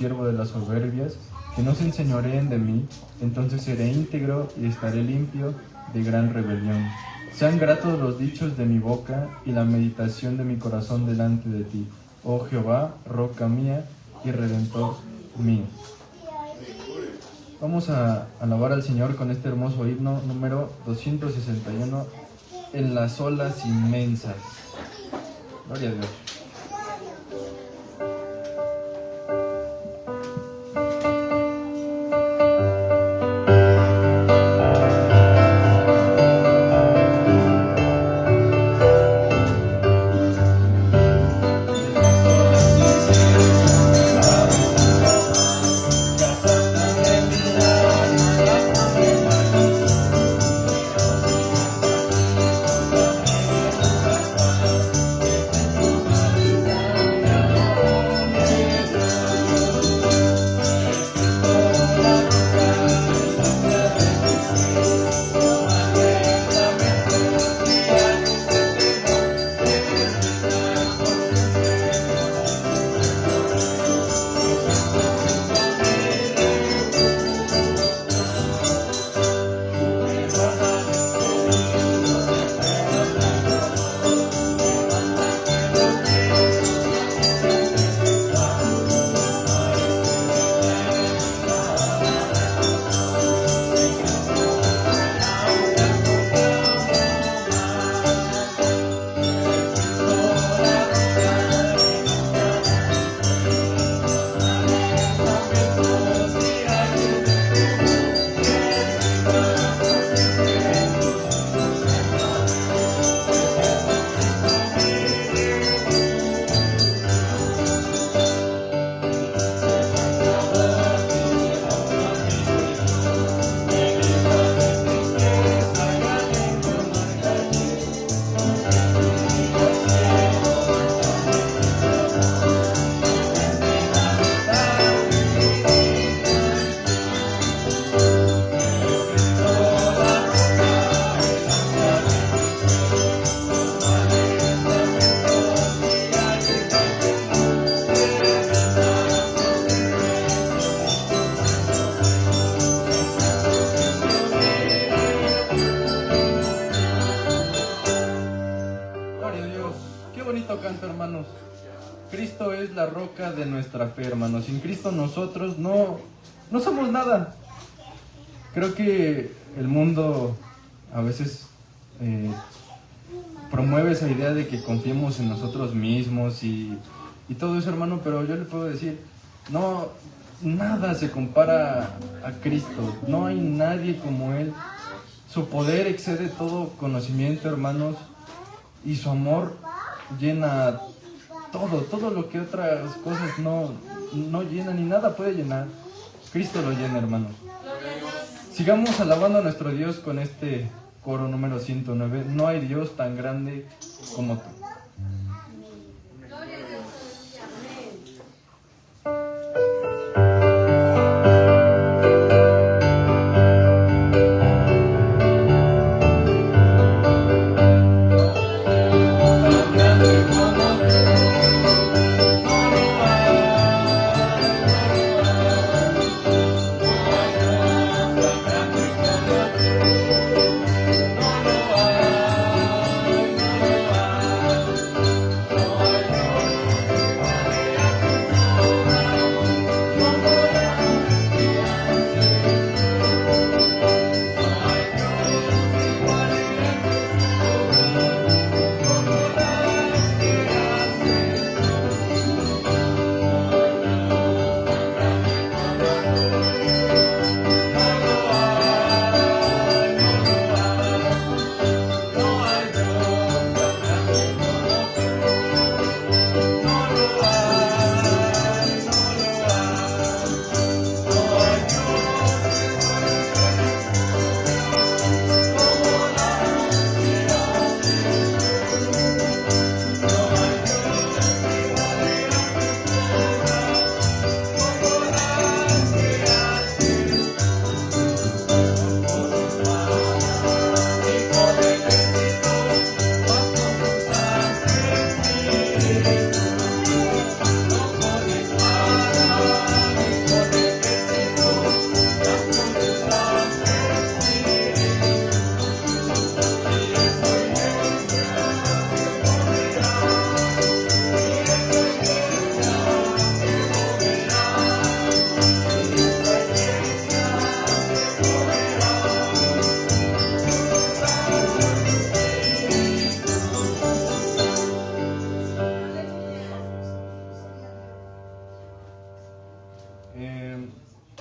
siervo de las soberbias, que no se enseñoreen de mí, entonces seré íntegro y estaré limpio de gran rebelión. Sean gratos los dichos de mi boca y la meditación de mi corazón delante de ti, oh Jehová, roca mía y redentor mío. Vamos a alabar al Señor con este hermoso himno número 261, en las olas inmensas. Gloria a Dios. Canto, hermanos. Cristo es la roca de nuestra fe, hermanos. Sin Cristo nosotros no somos nada. Creo que el mundo a veces promueve esa idea de que confiemos en nosotros mismos y todo eso, hermano, pero yo le puedo decir, no, nada se compara a Cristo. No hay nadie como Él. Su poder excede todo conocimiento, hermanos, y su amor llena todo lo que otras cosas no llenan, ni nada puede llenar. Cristo lo llena, hermanos. Sigamos alabando a nuestro Dios con este coro número 109. No hay Dios tan grande como tú.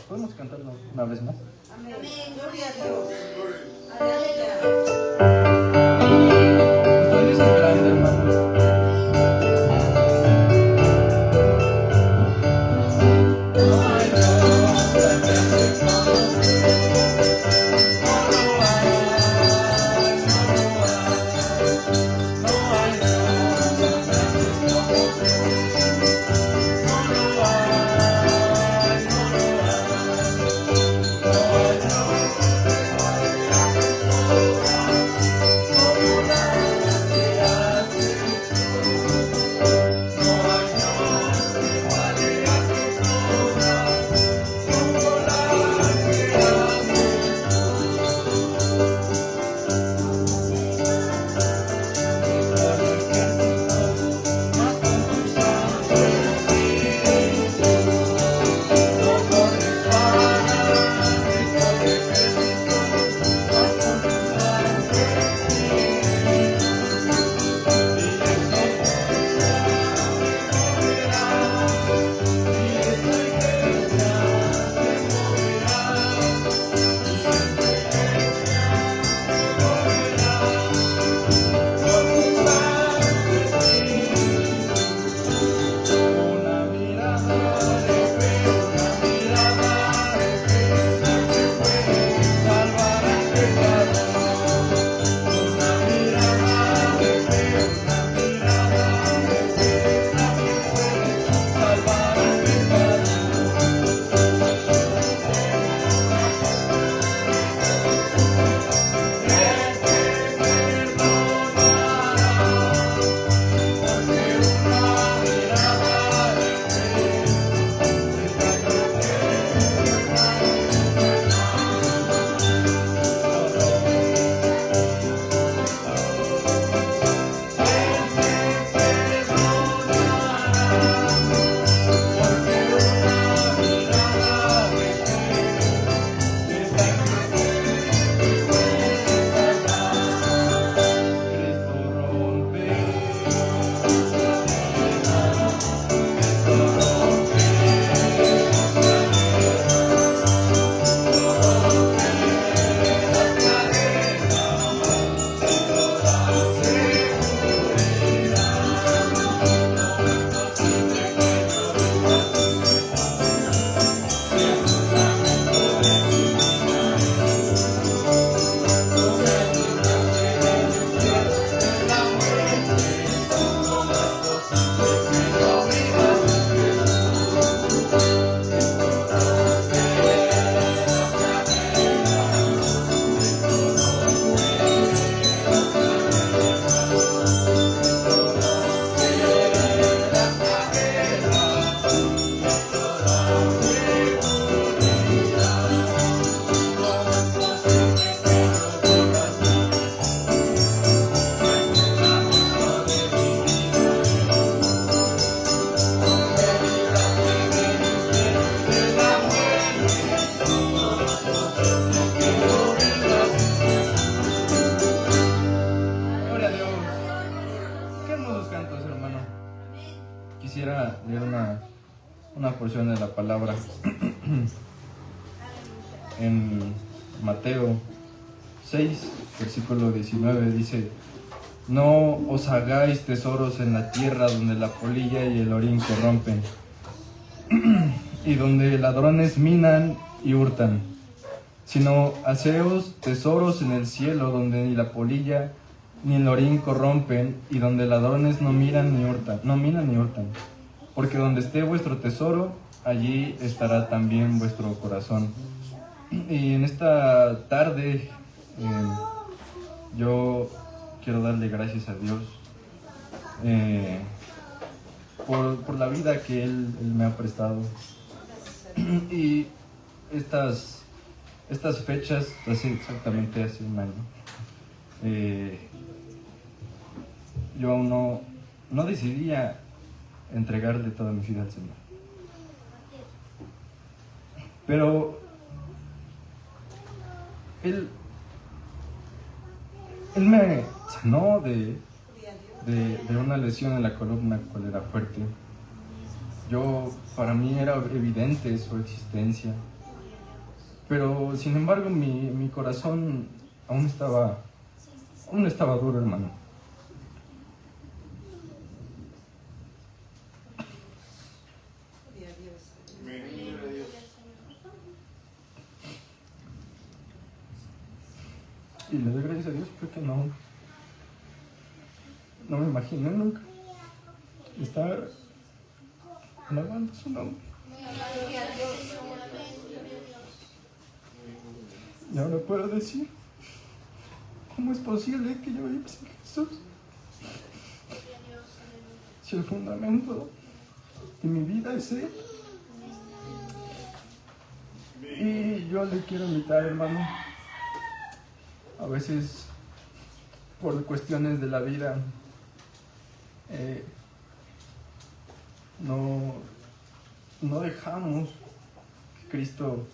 ¿Podemos cantarlo una vez más? Amén. Gloria a Dios. Ustedes son grandes, hermanos. Quisiera leer una porción de la palabra en Mateo 6, versículo 19, dice: no os hagáis tesoros en la tierra donde la polilla y el orín corrompen, y donde ladrones minan y hurtan, sino haceos tesoros en el cielo donde ni la polilla ni el orín corrompen, y donde ladrones no minan ni hurtan, porque donde esté vuestro tesoro, allí estará también vuestro corazón. Y en esta tarde yo quiero darle gracias a Dios por la vida que Él me ha prestado. Y estas fechas, exactamente hace un año, yo aún no decidía entregarle toda mi vida al Señor. Pero Él me sanó de una lesión en la columna, cual era fuerte. Para mí era evidente su existencia, pero sin embargo mi corazón aún estaba duro, hermano. Y le doy gracias a Dios porque no me imaginé nunca estar alabando su nombre. Y ahora puedo decir, ¿cómo es posible que yo viva sin Jesús? Si el fundamento de mi vida es Él. Y yo le quiero invitar, hermano, a veces por cuestiones de la vida no dejamos que Cristo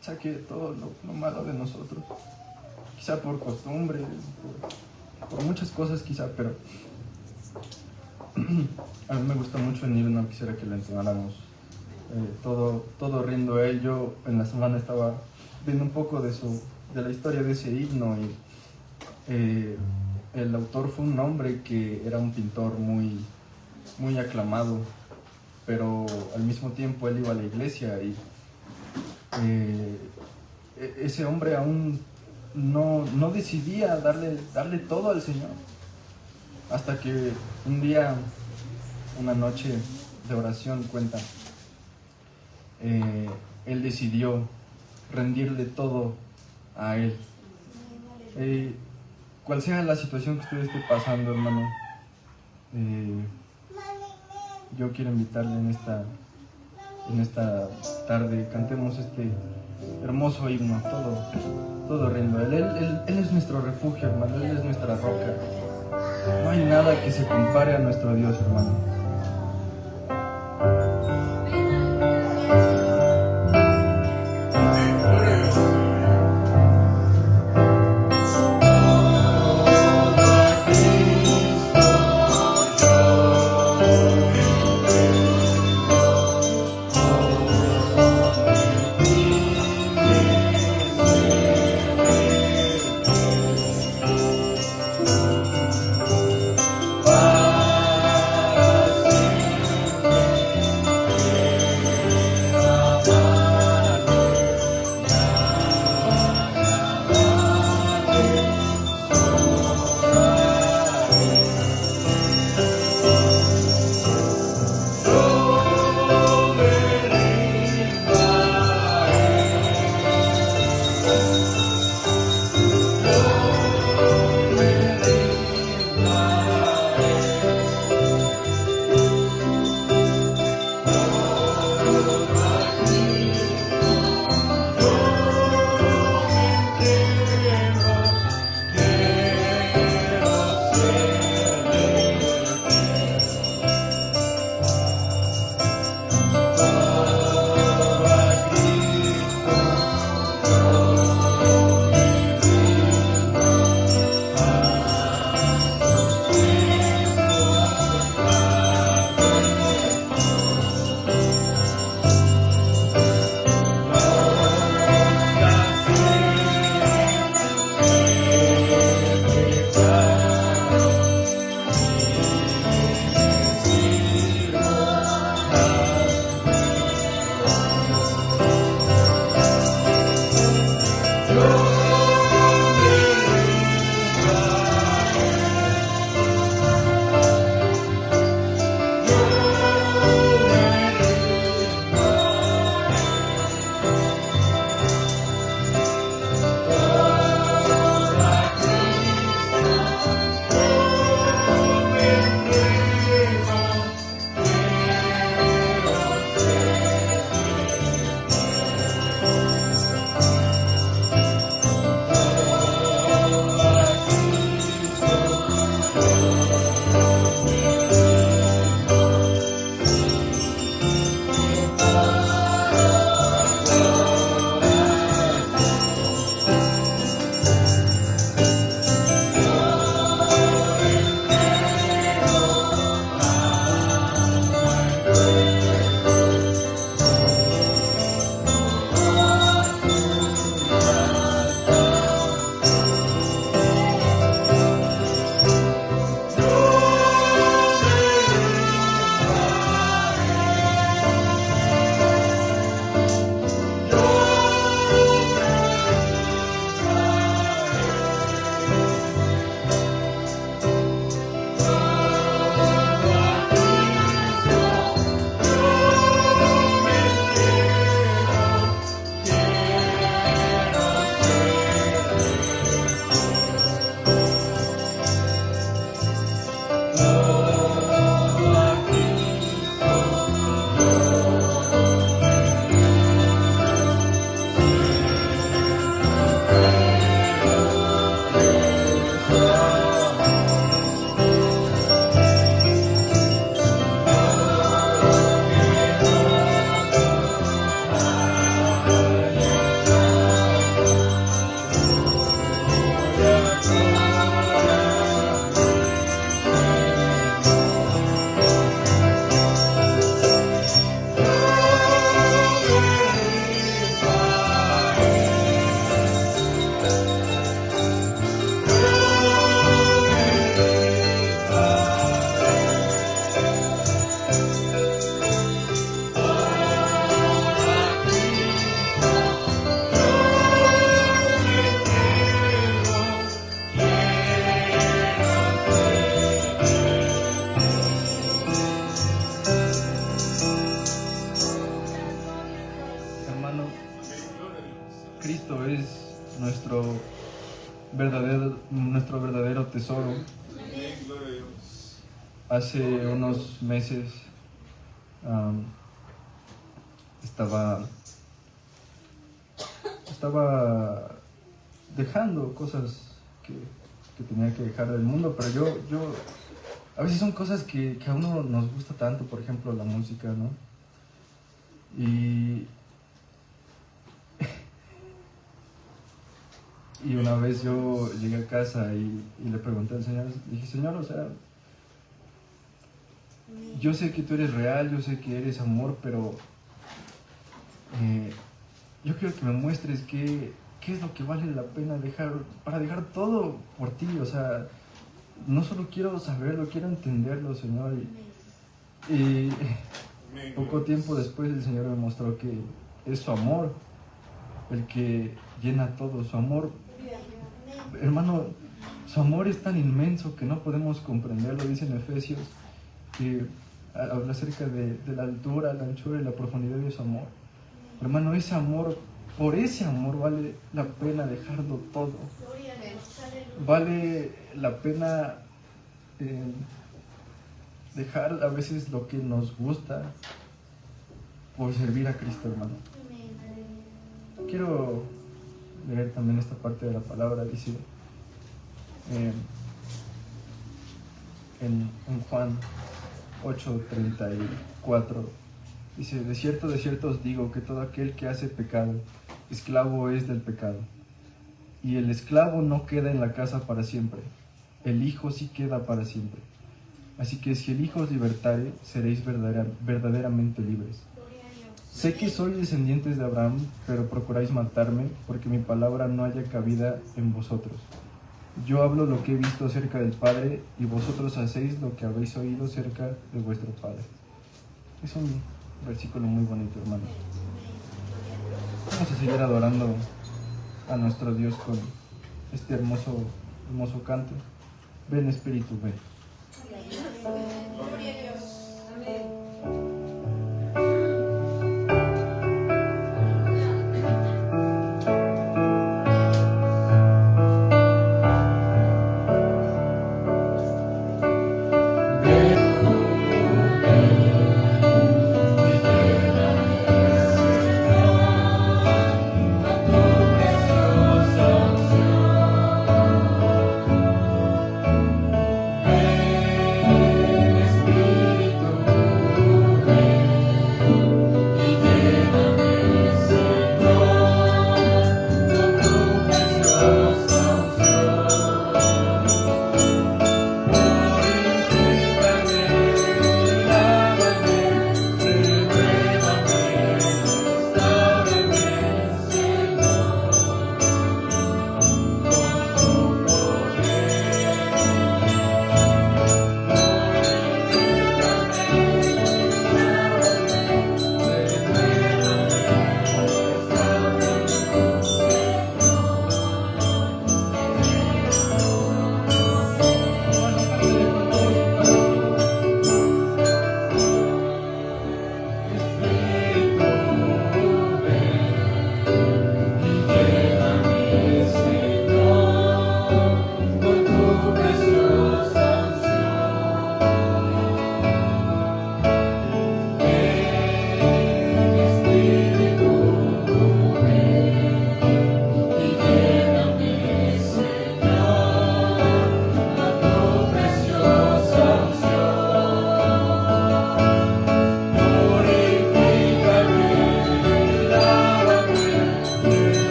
saque todo lo malo de nosotros, quizá por costumbre, por muchas cosas quizá, pero a mí me gusta mucho el himno, quisiera que lo entonáramos todo rindo a él. Yo en la semana estaba viendo un poco de la historia de ese himno y el autor fue un hombre que era un pintor muy, muy aclamado, pero al mismo tiempo él iba a la iglesia y ese hombre aún no decidía darle todo al Señor, hasta que un día, una noche de oración, cuenta, él decidió rendirle todo a Él. Cual sea la situación que usted esté pasando, hermano, yo quiero invitarle en esta tarde, cantemos este hermoso himno, todo rindo. Él es nuestro refugio, hermano, Él es nuestra roca. No hay nada que se compare a nuestro Dios, hermano. Cristo es nuestro verdadero tesoro. Hace unos meses estaba dejando cosas que tenía que dejar del mundo, pero yo a veces son cosas que a uno nos gusta tanto, por ejemplo la música, ¿no? Y una vez yo llegué a casa y le pregunté al Señor, dije, Señor, o sea, yo sé que tú eres real, yo sé que eres amor, pero yo quiero que me muestres qué es lo que vale la pena para dejar todo por ti. O sea, no solo quiero saberlo, quiero entenderlo, Señor. Y poco tiempo después el Señor me mostró que es su amor el que llena todo. Su amor, hermano, su amor es tan inmenso que no podemos comprenderlo. Dice en Efesios que habla acerca de la altura, la anchura y la profundidad de su amor. Hermano, ese amor, por ese amor vale la pena dejarlo todo. Vale la pena dejar a veces lo que nos gusta por servir a Cristo, hermano. Quiero leer también esta parte de la palabra. Dice en Juan 8:34, dice, de cierto os digo que todo aquel que hace pecado, esclavo es del pecado. Y el esclavo no queda en la casa para siempre, el Hijo sí queda para siempre. Así que si el Hijo os libertare, seréis verdaderamente libres. Sé que sois descendientes de Abraham, pero procuráis matarme, porque mi palabra no haya cabida en vosotros. Yo hablo lo que he visto acerca del Padre, y vosotros hacéis lo que habéis oído acerca de vuestro Padre. Es un versículo muy bonito, hermano. Vamos a seguir adorando a nuestro Dios con este hermoso canto. Ven, Espíritu, ven. Gloria a Dios. Amén. Ven.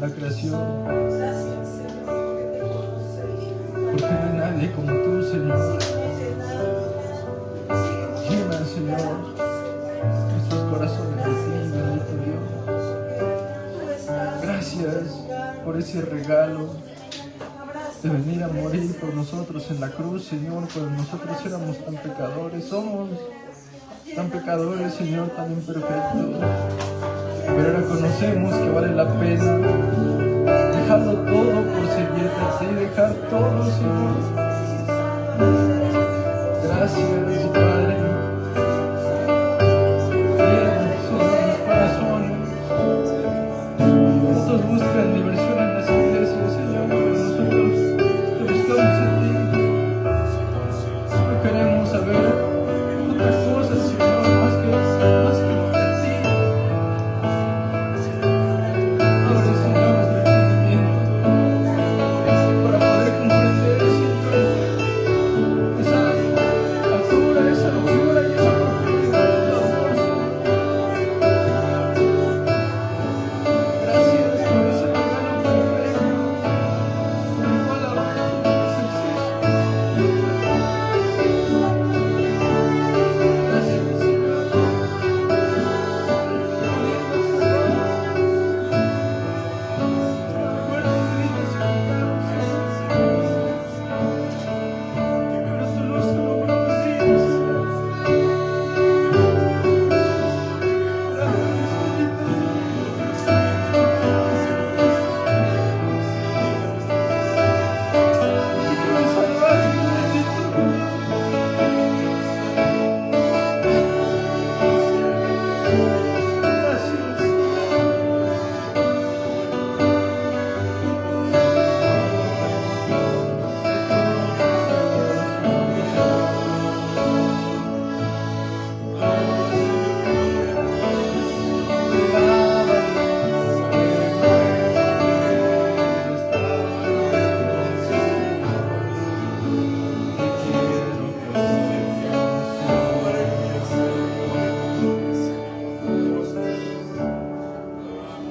la creación. Gracias, Señor, porque te conocemos. Porque no hay nadie como tú, Señor. Llena, Señor, nuestros corazones de ti, bendito Dios. Gracias por ese regalo de venir a morir por nosotros en la cruz, Señor, cuando nosotros éramos tan pecadores. Somos tan pecadores, Señor, tan imperfectos. Pero ahora conocemos que vale la pena dejarlo todo por seguirte a ti, dejar todo, Señor. Gracias, Padre. Llena, Señor, los corazones. Muchos buscan diversión en las iglesias, Señor, pero nosotros te buscamos a ti. No queremos saber otra cosa, Señor, más que de ti. Abre, Señor, nuestro entendimiento para poder comprender, Señor, esa altura, esa locura y esa profundidad de tu amor, Señor. Gracias por ese regalo perfecto, por el cual ahora tienes acceso. Gracias, Señor. Recuerda mis pecados, Señor. Pero tu luz como para contigo, Señor. Gracias, bendito Dios. Y que me salvaste, bendito Dios. Gracias,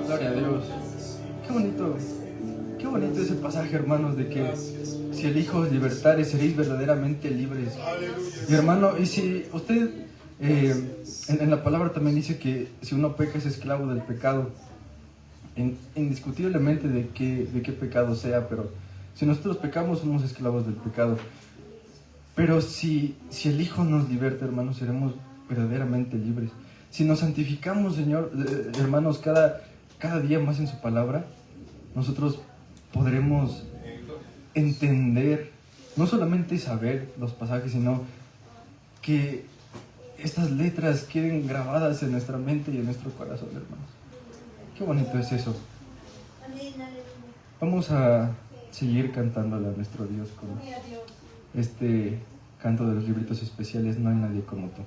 Gloria a Dios. Qué bonito ese pasaje, hermanos, de que si el Hijo os libertare, seréis verdaderamente libres. Y hermano, y si usted, en la palabra también dice que si uno peca es esclavo del pecado, indiscutiblemente de qué pecado sea, pero si nosotros pecamos somos esclavos del pecado. Pero si el Hijo nos liberta, hermanos, seremos verdaderamente libres. Si nos santificamos, Señor, hermanos, cada día más en su palabra, nosotros podremos entender, no solamente saber los pasajes, sino que estas letras queden grabadas en nuestra mente y en nuestro corazón, hermanos. Qué bonito es eso. Vamos a seguir cantándole a nuestro Dios con este canto de los libritos especiales, No hay nadie como tú.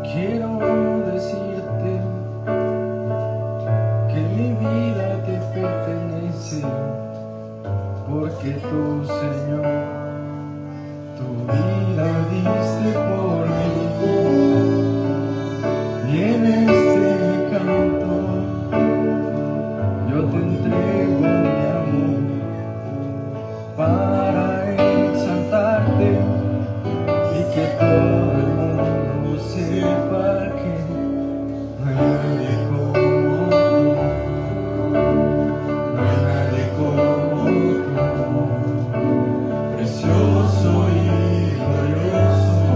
Quiero decirte que mi vida te pertenece, porque tú, Señor, tu vida diste por mí. Y en este canto yo te entrego mi amor para exaltarte y que todo el mundo sepa que no hay nadie como tú, no hay nadie como tú, precioso y glorioso,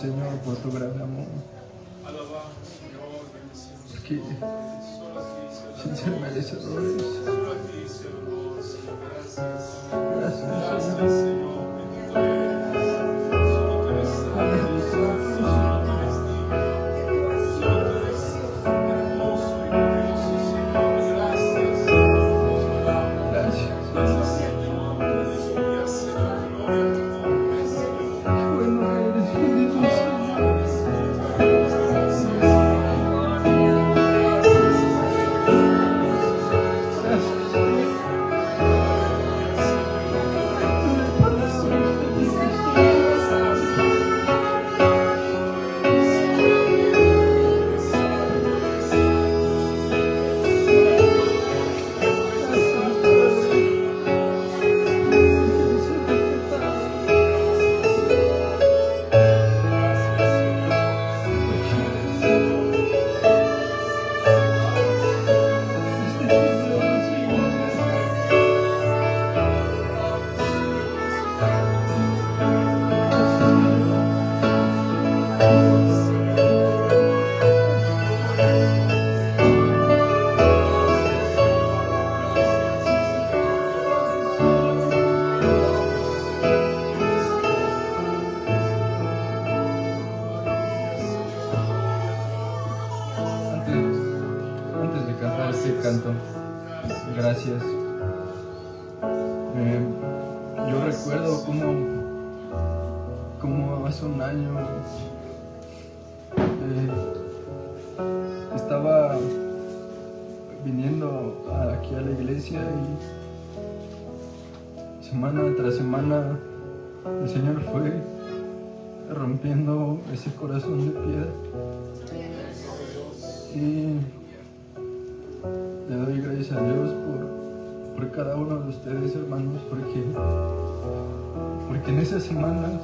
Señor, por tu gran amor. Porque sin ser merecedores. Gracias, Señor. Antes de cantar este canto, gracias. Yo recuerdo como hace un año estaba viniendo aquí a la iglesia y semana tras semana el Señor fue rompiendo ese corazón de piedra. Y le doy gracias a Dios por cada uno de ustedes, hermanos, porque en esas semanas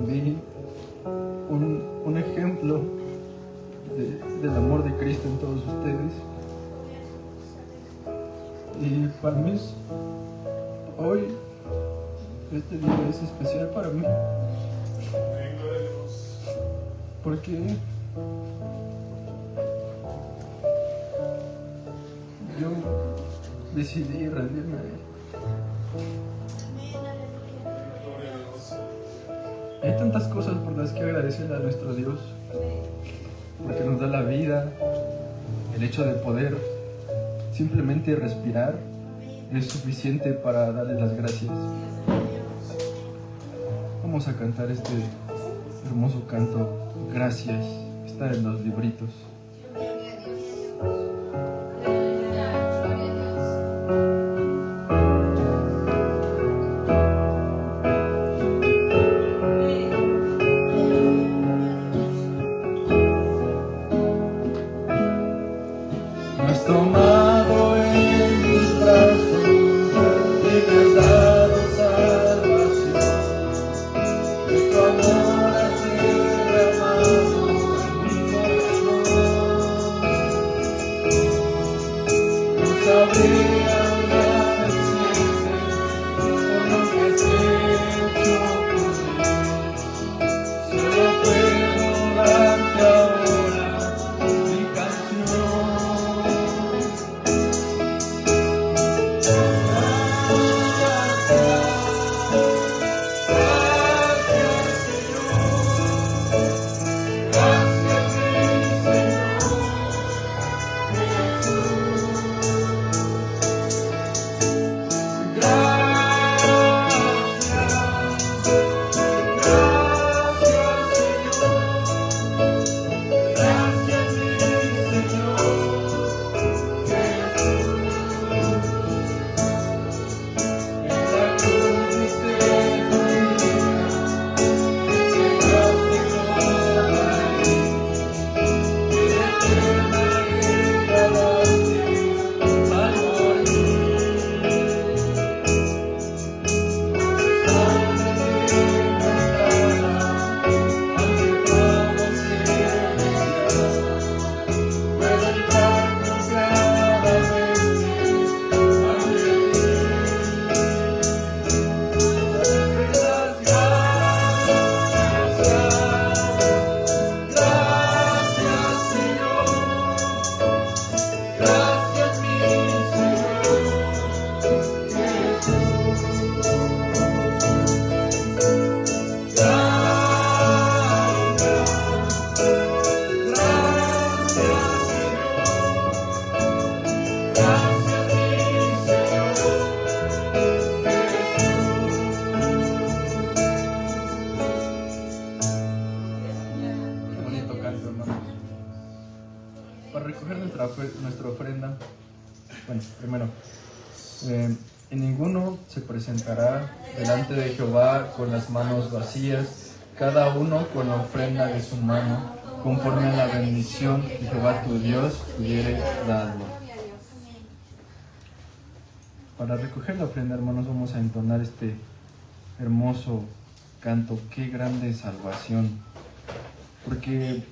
vi un ejemplo del amor de Cristo en todos ustedes. Y para mí hoy, este día es especial para mí, porque yo decidí rendirme a Él. Hay tantas cosas por las que agradecerle a nuestro Dios, porque nos da la vida, el hecho de poder simplemente respirar es suficiente para darle las gracias. Vamos a cantar este hermoso canto, Gracias, está en los libritos. No has tomado en tus brazos y me has dado salvación. De tu amor has derramado en mi corazón. No sabría agradecerte por lo que has hecho por mí. Solo puedo darte ahora mi canción. Nuestra ofrenda. Bueno, primero, y ninguno se presentará delante de Jehová con las manos vacías, cada uno con la ofrenda de su mano, conforme a la bendición que Jehová tu Dios pudiere darlo. Para recoger la ofrenda, hermanos, vamos a entonar este hermoso canto. Qué grande salvación, porque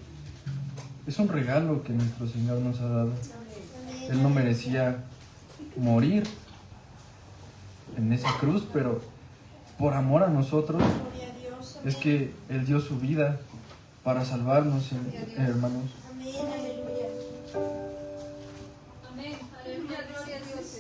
es un regalo que nuestro Señor nos ha dado. Él no merecía morir en esa cruz, pero por amor a nosotros es que Él dio su vida para salvarnos, hermanos. Amén, aleluya. Amén, aleluya, gloria a Dios.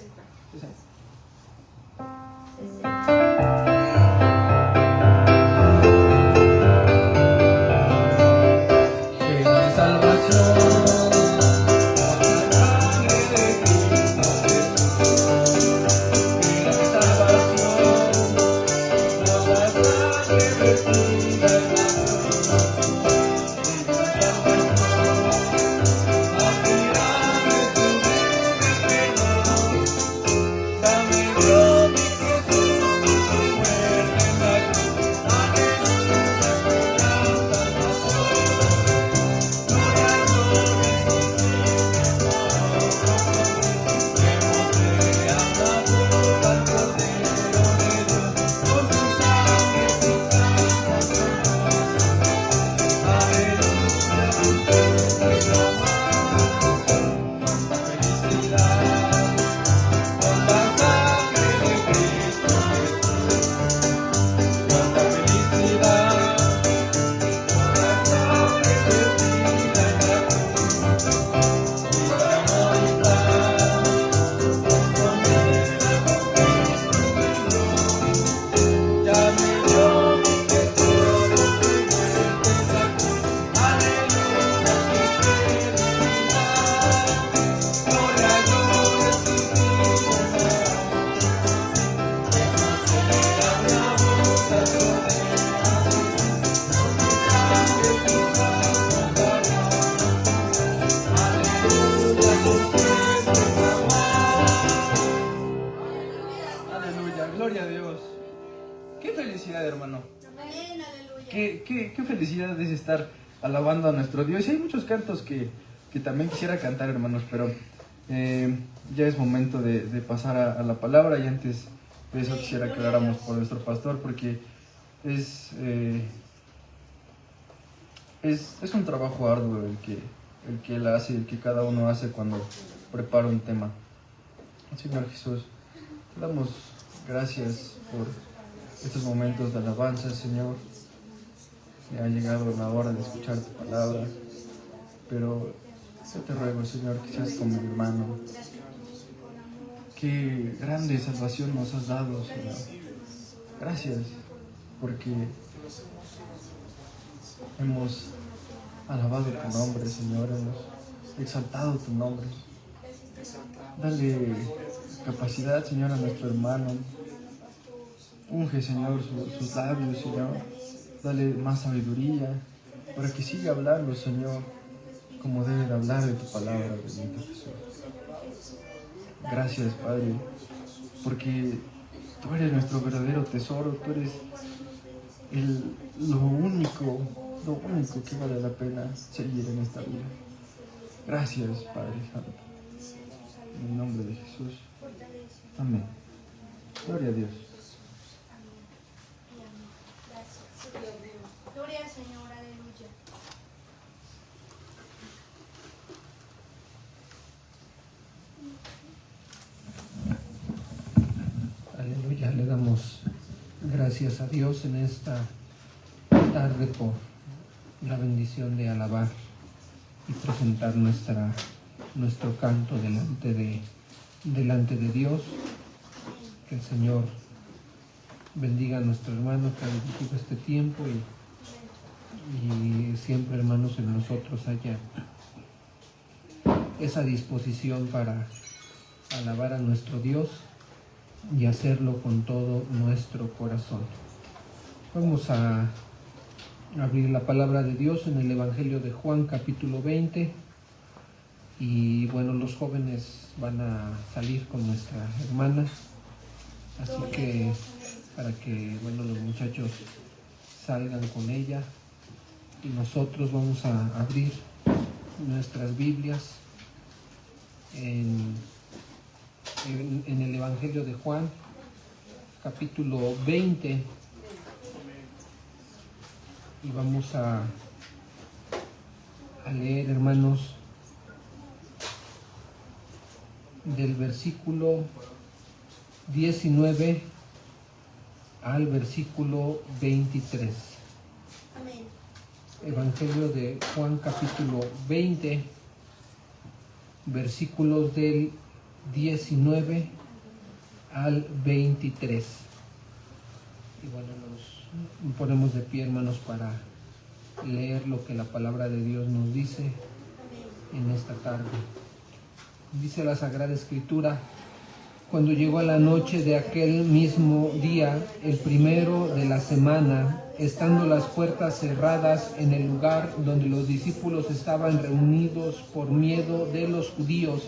Gloria a Dios. Qué felicidad, hermano. Amén, aleluya. Qué felicidad es estar alabando a nuestro Dios. Y hay muchos cantos que también quisiera cantar, hermanos, pero ya es momento de pasar a la palabra. Y antes de eso quisiera que oráramos por nuestro pastor, porque es un trabajo arduo el que él hace, el que cada uno hace cuando prepara un tema. Señor Jesús, te damos gracias por estos momentos de alabanza, Señor. Ya ha llegado la hora de escuchar tu palabra, pero yo te ruego, Señor, que seas como mi hermano. Qué grande salvación nos has dado, Señor. Gracias, porque hemos alabado tu nombre, Señor, hemos exaltado tu nombre. Dale capacidad, Señor, a nuestro hermano. Unge, Señor, sus labios, Señor. Dale más sabiduría para que siga hablando, Señor, como debe de hablar de tu palabra, bendito Jesús. Gracias, Padre, porque tú eres nuestro verdadero tesoro, tú eres lo único que vale la pena seguir en esta vida. Gracias, Padre Santo. En el nombre de Jesús. Amén. Gloria a Dios. Gloria al Señor, aleluya. Aleluya, le damos gracias a Dios en esta tarde por la bendición de alabar y presentar nuestro canto delante de Dios. Que el Señor bendiga a nuestro hermano que ha dirigido este tiempo y siempre, hermanos, en nosotros haya esa disposición para alabar a nuestro Dios y hacerlo con todo nuestro corazón. Vamos a abrir la palabra de Dios en el Evangelio de Juan, capítulo 20. Y bueno, los jóvenes van a salir con nuestra hermana, así que para que bueno, los muchachos salgan con ella, y nosotros vamos a abrir nuestras Biblias en el Evangelio de Juan, capítulo 20, y vamos a leer, hermanos, del versículo 19 al versículo 23. Amén. Evangelio de Juan, capítulo 20, versículos del 19 al 23. Y bueno, nos ponemos de pie, hermanos, para leer lo que la palabra de Dios nos dice en esta tarde. Dice la Sagrada Escritura: cuando llegó la noche de aquel mismo día, el primero de la semana, estando las puertas cerradas en el lugar donde los discípulos estaban reunidos por miedo de los judíos,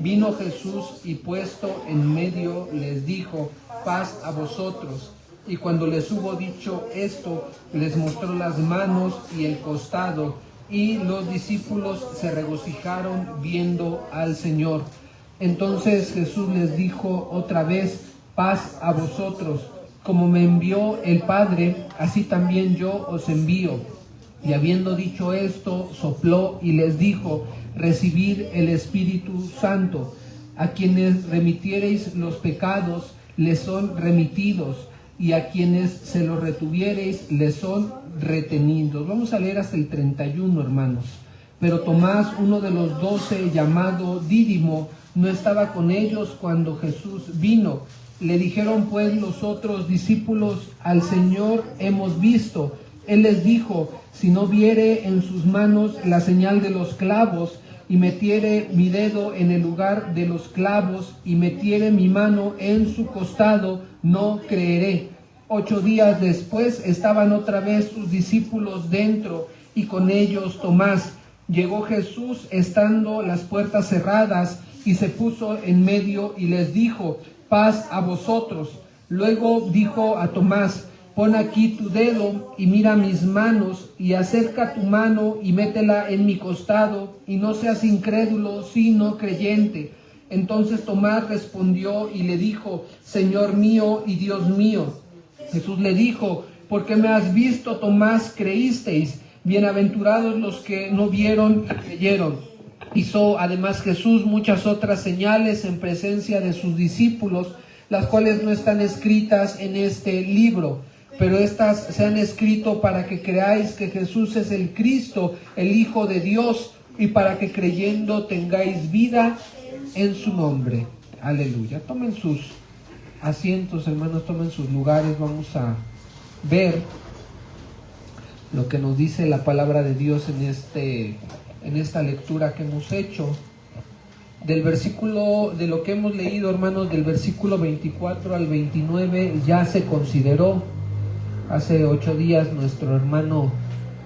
vino Jesús y puesto en medio les dijo: paz a vosotros. Y cuando les hubo dicho esto, les mostró las manos y el costado, y los discípulos se regocijaron viendo al Señor. Entonces Jesús les dijo otra vez: paz a vosotros. Como me envió el Padre, así también yo os envío. Y habiendo dicho esto, sopló y les dijo: recibid el Espíritu Santo. A quienes remitiereis los pecados, les son remitidos, y a quienes se los retuviereis, les son retenidos. Vamos a leer hasta el 31, hermanos. Pero Tomás, uno de los 12, llamado Dídimo, no estaba con ellos cuando Jesús vino. Le dijeron pues los otros discípulos: al Señor hemos visto. Él les dijo: si no viere en sus manos la señal de los clavos, y metiere mi dedo en el lugar de los clavos, y metiere mi mano en su costado, no creeré. 8 días después estaban otra vez sus discípulos dentro, y con ellos Tomás. Llegó Jesús estando las puertas cerradas, y se puso en medio y les dijo: paz a vosotros. Luego dijo a Tomás: pon aquí tu dedo y mira mis manos, y acerca tu mano y métela en mi costado, y no seas incrédulo sino creyente. Entonces Tomás respondió y le dijo: Señor mío y Dios mío. Jesús le dijo: ¿por qué me has visto, Tomás, creísteis? Bienaventurados los que no vieron y creyeron. Hizo además Jesús muchas otras señales en presencia de sus discípulos, las cuales no están escritas en este libro, pero estas se han escrito para que creáis que Jesús es el Cristo, el Hijo de Dios, y para que creyendo tengáis vida en su nombre. Aleluya. Tomen sus asientos, hermanos, tomen sus lugares. Vamos a ver lo que nos dice la palabra de Dios en esta lectura que hemos hecho. Del versículo, de lo que hemos leído, hermanos, del versículo 24 al 29, ya se consideró. Hace 8 días nuestro hermano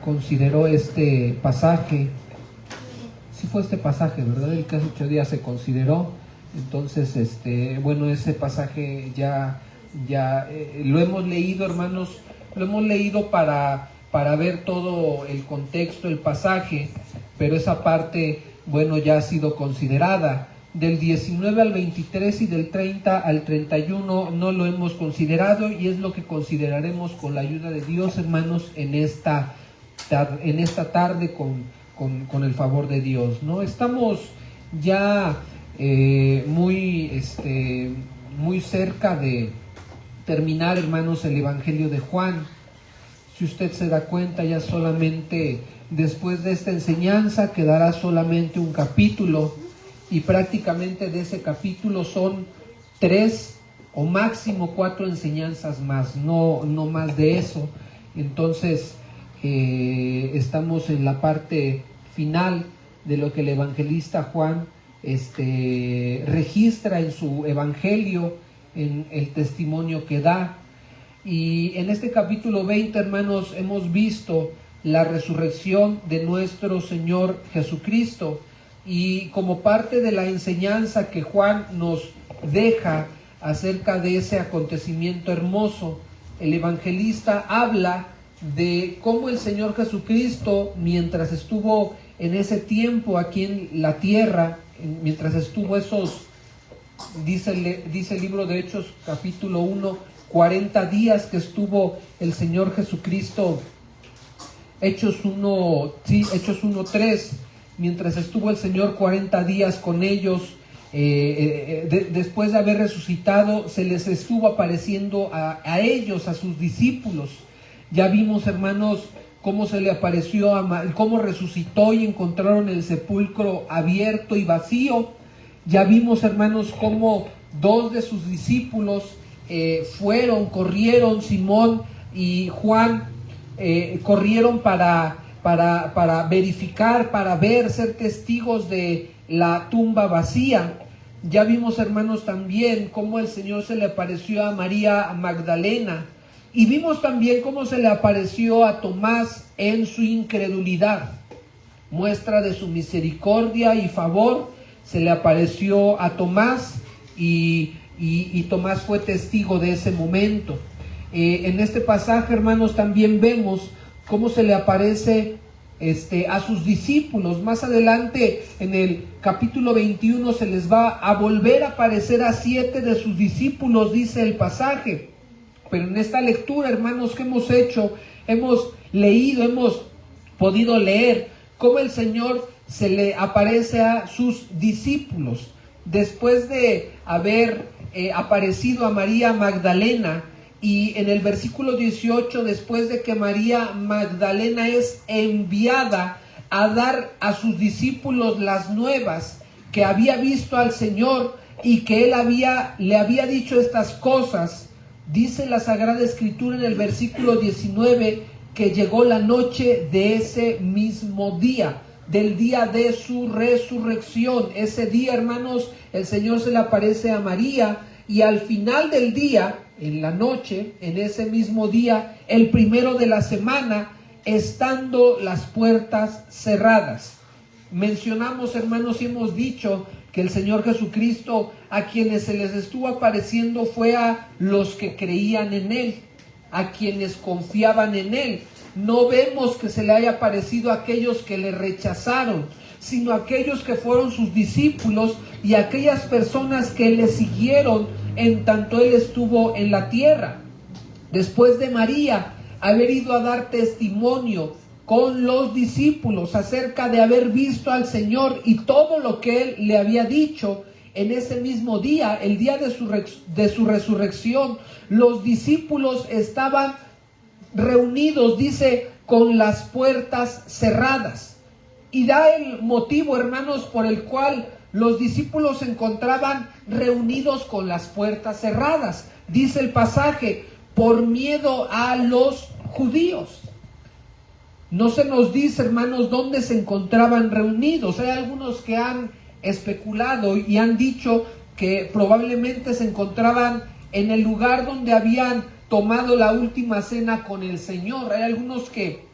consideró este pasaje. Sí fue este pasaje, ¿verdad? El que hace 8 días se consideró. Entonces, bueno, ese pasaje ya lo hemos leído, hermanos. Lo hemos leído para ver todo el contexto, el pasaje, pero esa parte, bueno, ya ha sido considerada. Del 19 al 23 y del 30 al 31 no lo hemos considerado, y es lo que consideraremos con la ayuda de Dios, hermanos, en esta tarde con el favor de Dios, ¿no? Estamos ya muy cerca de terminar, hermanos, el Evangelio de Juan. Si usted se da cuenta, ya solamente después de esta enseñanza quedará solamente un capítulo, y prácticamente de ese capítulo son 3 o máximo 4 enseñanzas más, no más de eso. Entonces estamos en la parte final de lo que el evangelista Juan registra en su evangelio, en el testimonio que da. Y en este capítulo 20, hermanos, hemos visto la resurrección de nuestro Señor Jesucristo, y como parte de la enseñanza que Juan nos deja acerca de ese acontecimiento hermoso, el evangelista habla de cómo el Señor Jesucristo, mientras estuvo en ese tiempo aquí en la tierra, mientras estuvo dice el libro de Hechos capítulo 1, 40 días que estuvo el Señor Jesucristo. Hechos 1:3, mientras estuvo el Señor 40 días con ellos, después de haber resucitado, se les estuvo apareciendo a ellos, a sus discípulos. Ya vimos, hermanos, cómo se le apareció, cómo resucitó y encontraron el sepulcro abierto y vacío. Ya vimos, hermanos, cómo 2 de sus discípulos corrieron, Simón y Juan, corrieron para verificar, para ver, ser testigos de la tumba vacía. Ya vimos, hermanos, también cómo el Señor se le apareció a María Magdalena, y vimos también cómo se le apareció a Tomás en su incredulidad. Muestra de su misericordia y favor, se le apareció a Tomás, y Tomás fue testigo de ese momento. En este pasaje, hermanos, también vemos cómo se le aparece a sus discípulos. Más adelante, en el capítulo 21, se les va a volver a aparecer a 7 de sus discípulos, dice el pasaje. Pero en esta lectura, hermanos, que hemos hecho, hemos leído, hemos podido leer cómo el Señor se le aparece a sus discípulos. Después de haber aparecido a María Magdalena, y en el versículo 18, después de que María Magdalena es enviada a dar a sus discípulos las nuevas, que había visto al Señor y que Él le había dicho estas cosas, dice la Sagrada Escritura en el versículo 19, que llegó la noche de ese mismo día, del día de su resurrección. Ese día, hermanos, el Señor se le aparece a María, y al final del día, en la noche, en ese mismo día, el primero de la semana, estando las puertas cerradas. Mencionamos, hermanos, y hemos dicho que el Señor Jesucristo, a quienes se les estuvo apareciendo, fue a los que creían en Él, a quienes confiaban en Él. No vemos que se le haya aparecido a aquellos que le rechazaron, sino a aquellos que fueron sus discípulos y aquellas personas que le siguieron en tanto Él estuvo en la tierra. Después de María haber ido a dar testimonio con los discípulos acerca de haber visto al Señor y todo lo que Él le había dicho, en ese mismo día, el día de su resurrección, los discípulos estaban reunidos, dice, con las puertas cerradas. Y da el motivo, hermanos, por el cual los discípulos se encontraban reunidos con las puertas cerradas. Dice el pasaje, por miedo a los judíos. No se nos dice, hermanos, dónde se encontraban reunidos. Hay algunos que han especulado y han dicho que probablemente se encontraban en el lugar donde habían tomado la última cena con el Señor. Hay algunos que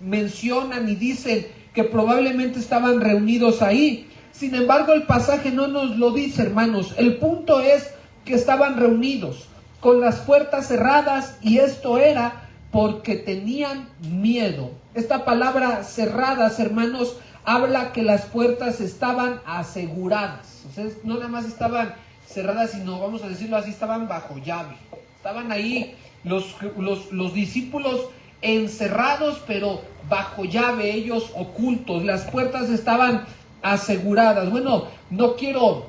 mencionan y dicen que probablemente estaban reunidos ahí. Sin embargo, el pasaje no nos lo dice, hermanos. El punto es que estaban reunidos con las puertas cerradas, y esto era porque tenían miedo. Esta palabra cerradas, hermanos, habla que las puertas estaban aseguradas. O sea, no nada más estaban cerradas, sino, vamos a decirlo así, estaban bajo llave. Estaban ahí los discípulos encerrados, pero bajo llave, ellos ocultos. Las puertas estaban aseguradas. Bueno, no quiero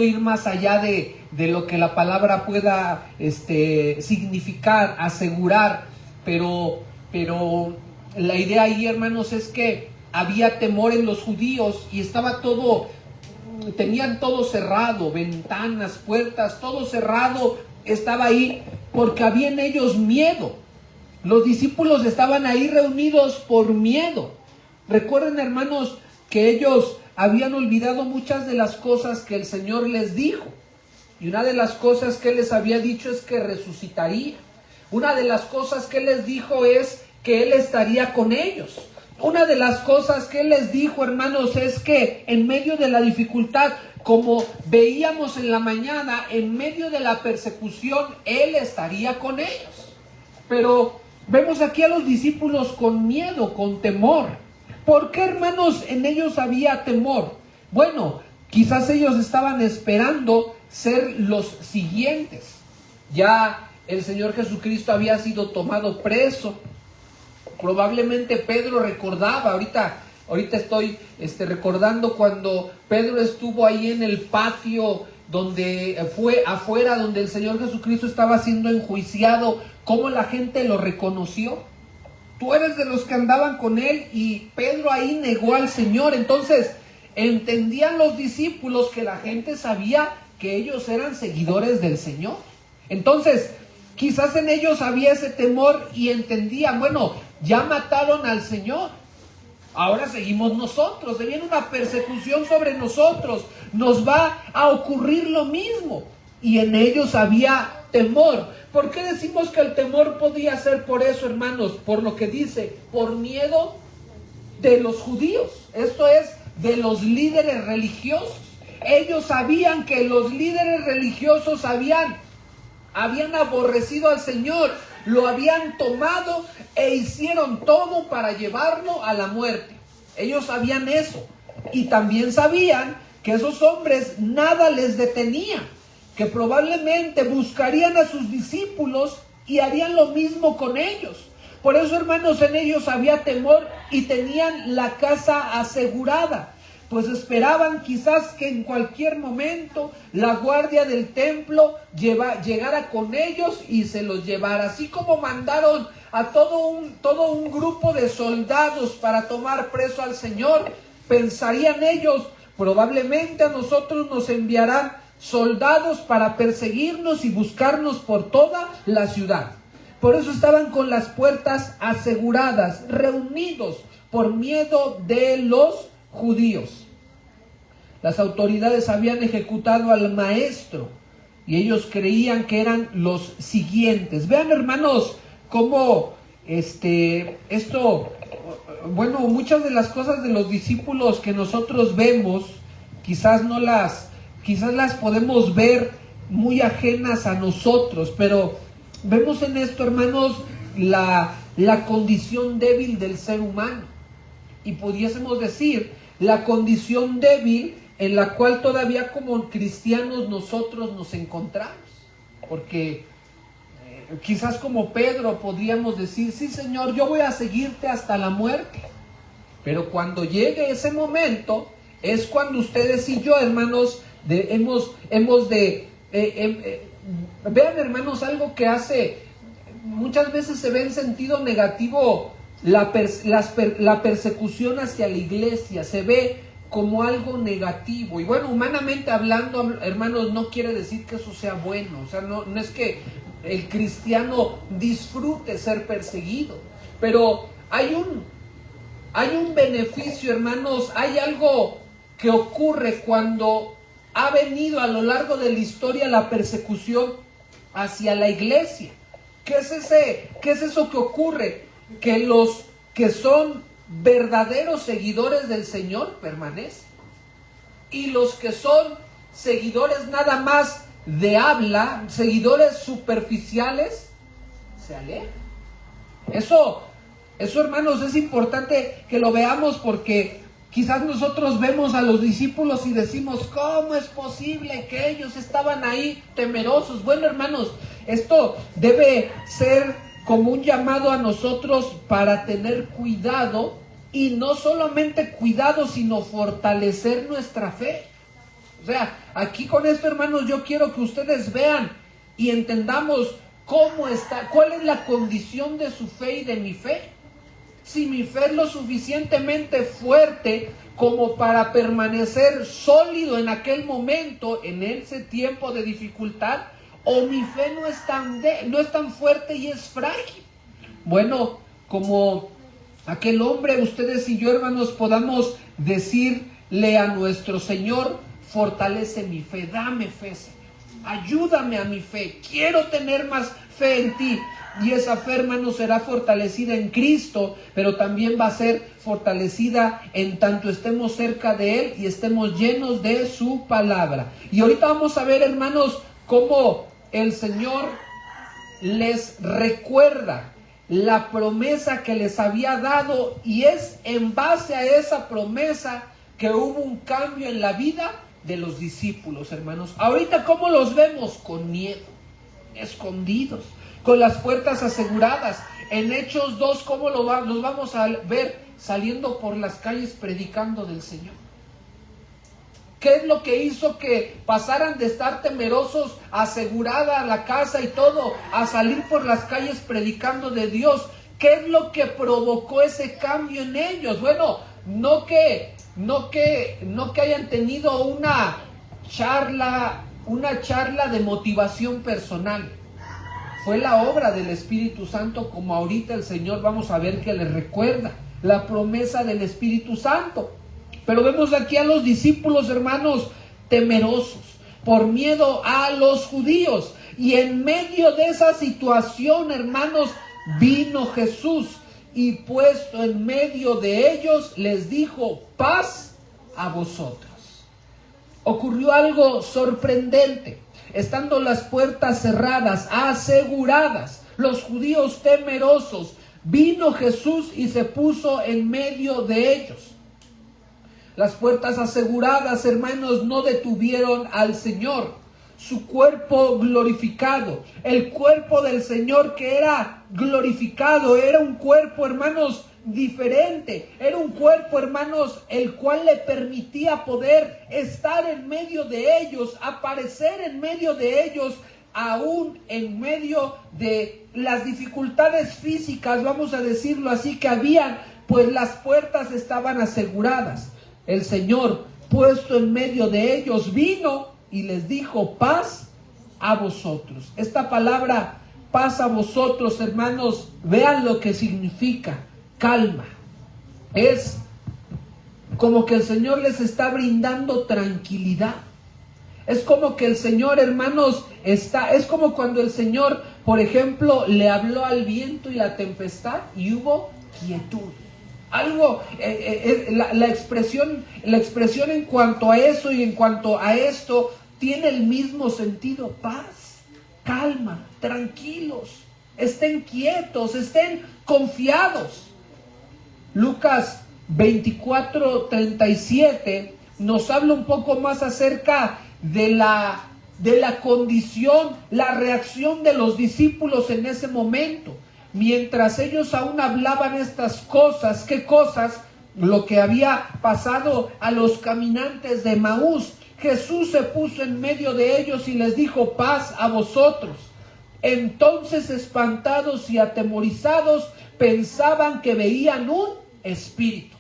ir más allá de lo que la palabra pueda significar, asegurar, pero la idea ahí, hermanos, es que había temor en los judíos y tenían todo cerrado, ventanas, puertas, todo cerrado estaba ahí porque había en ellos miedo. Los discípulos estaban ahí reunidos por miedo. Recuerden, hermanos, que ellos habían olvidado muchas de las cosas que el Señor les dijo. Y una de las cosas que Él les había dicho es que resucitaría. Una de las cosas que Él les dijo es que Él estaría con ellos. Una de las cosas que Él les dijo, hermanos, es que en medio de la dificultad, como veíamos en la mañana, en medio de la persecución, Él estaría con ellos. Pero vemos aquí a los discípulos con miedo, con temor. ¿Por qué, hermanos, en ellos había temor? Bueno, quizás ellos estaban esperando ser los siguientes. Ya el Señor Jesucristo había sido tomado preso. Probablemente Pedro recordaba, ahorita estoy recordando cuando Pedro estuvo ahí en el patio donde fue afuera, donde el Señor Jesucristo estaba siendo enjuiciado, cómo la gente lo reconoció. Tú eres de los que andaban con él, y Pedro ahí negó al Señor. Entonces entendían los discípulos que la gente sabía que ellos eran seguidores del Señor. Entonces quizás en ellos había ese temor y entendían, bueno, ya mataron al Señor, ahora seguimos nosotros, se viene una persecución sobre nosotros, nos va a ocurrir lo mismo. Y en ellos había temor. ¿Por qué decimos que el temor podía ser por eso, hermanos? Por lo que dice, por miedo de los judíos, esto es, de los líderes religiosos. Ellos sabían que los líderes religiosos habían aborrecido al Señor, lo habían tomado e hicieron todo para llevarlo a la muerte. Ellos sabían eso, y también sabían que esos hombres nada les detenía, que probablemente buscarían a sus discípulos y harían lo mismo con ellos. Por eso, hermanos, en ellos había temor y tenían la casa asegurada, pues esperaban quizás que en cualquier momento la guardia del templo llegara con ellos y se los llevara. Así como mandaron a todo un grupo de soldados para tomar preso al Señor, pensarían ellos, probablemente a nosotros nos enviarán soldados para perseguirnos y buscarnos por toda la ciudad. Por eso estaban con las puertas aseguradas, reunidos por miedo de los judíos. Las autoridades habían ejecutado al maestro y ellos creían que eran los siguientes. Vean, hermanos, cómo muchas de las cosas de los discípulos que nosotros vemos, quizás las podemos ver muy ajenas a nosotros, pero vemos en esto, hermanos, la condición débil del ser humano, y pudiésemos decir la condición débil en la cual todavía como cristianos nosotros nos encontramos. Porque quizás como Pedro podríamos decir, sí, Señor, yo voy a seguirte hasta la muerte. Pero cuando llegue ese momento, es cuando ustedes y yo, hermanos, vean, hermanos, algo que muchas veces se ve en sentido negativo, la persecución hacia la iglesia, se ve como algo negativo. Y bueno, humanamente hablando, hermanos, no quiere decir que eso sea bueno. O sea, no es que el cristiano disfrute ser perseguido, pero hay un beneficio, hermanos, hay algo que ocurre cuando ha venido a lo largo de la historia la persecución hacia la iglesia. ¿Qué es eso que ocurre? Que los que son verdaderos seguidores del Señor permanecen, y los que son seguidores nada más de habla, seguidores superficiales, se alejan. Eso, hermanos, es importante que lo veamos, porque quizás nosotros vemos a los discípulos y decimos, ¿cómo es posible que ellos estaban ahí temerosos? Bueno, hermanos, esto debe ser como un llamado a nosotros para tener cuidado, y no solamente cuidado, sino fortalecer nuestra fe. O sea, aquí con esto, hermanos, yo quiero que ustedes vean y entendamos cuál es la condición de su fe y de mi fe. Si mi fe es lo suficientemente fuerte como para permanecer sólido en aquel momento, en ese tiempo de dificultad, o mi fe no es tan fuerte y es frágil. Bueno, como aquel hombre, ustedes y yo, hermanos, podamos decirle a nuestro Señor: fortalece mi fe, dame fe, Señor, ayúdame a mi fe, quiero tener más fe en ti. Y esa fe, hermano, será fortalecida en Cristo, pero también va a ser fortalecida en tanto estemos cerca de Él y estemos llenos de su palabra. Y ahorita vamos a ver, hermanos, cómo el Señor les recuerda la promesa que les había dado, y es en base a esa promesa que hubo un cambio en la vida de los discípulos, hermanos. Ahorita, ¿cómo los vemos? Con miedo, escondidos, con las puertas aseguradas. En Hechos 2, ¿cómo los vamos a ver? Saliendo por las calles predicando del Señor. ¿Qué es lo que hizo que pasaran de estar temerosos, asegurada la casa y todo, a salir por las calles predicando de Dios? ¿Qué es lo que provocó ese cambio en ellos? Bueno, no que hayan tenido una charla de motivación personal. Fue la obra del Espíritu Santo, como ahorita el Señor vamos a ver que les recuerda la promesa del Espíritu Santo. Pero vemos aquí a los discípulos, hermanos, temerosos por miedo a los judíos. Y en medio de esa situación, hermanos, vino Jesús y puesto en medio de ellos les dijo: paz a vosotros. Ocurrió algo sorprendente. Estando las puertas cerradas, aseguradas, los judíos temerosos, vino Jesús y se puso en medio de ellos. Las puertas aseguradas, hermanos, no detuvieron al Señor. Su cuerpo glorificado, el cuerpo del Señor que era glorificado, era un cuerpo, hermanos, diferente. Era un cuerpo, hermanos, el cual le permitía poder estar en medio de ellos, aparecer en medio de ellos, aún en medio de las dificultades físicas, vamos a decirlo así, que habían, pues las puertas estaban aseguradas. El Señor, puesto en medio de ellos, vino y les dijo: paz a vosotros. Esta palabra, paz a vosotros, hermanos, vean lo que significa: calma. Es como que el Señor les está brindando tranquilidad. Es como que el Señor, hermanos, es como cuando el Señor, por ejemplo, le habló al viento y la tempestad y hubo quietud. Algo, la expresión en cuanto a eso y en cuanto a esto tiene el mismo sentido: paz, calma, tranquilos, estén quietos, estén confiados. Lucas 24:37 nos habla un poco más acerca de la condición, la reacción de los discípulos en ese momento. Mientras ellos aún hablaban estas cosas, ¿qué cosas? Lo que había pasado a los caminantes de Emaús. Jesús se puso en medio de ellos y les dijo: paz a vosotros. Entonces, espantados y atemorizados, pensaban que veían un espíritu.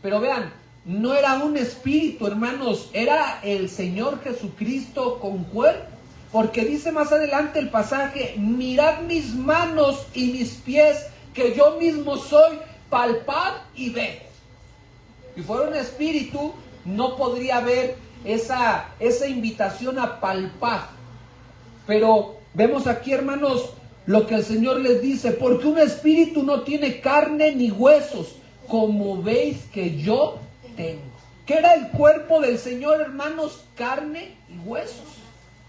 Pero vean, no era un espíritu, hermanos, era el Señor Jesucristo con cuerpo. Porque dice más adelante el pasaje: mirad mis manos y mis pies, que yo mismo soy, palpad y ved. Si fuera un espíritu, no podría haber esa invitación a palpar. Pero vemos aquí, hermanos, lo que el Señor les dice: porque un espíritu no tiene carne ni huesos, como veis que yo tengo. ¿Qué era el cuerpo del Señor, hermanos? Carne y huesos.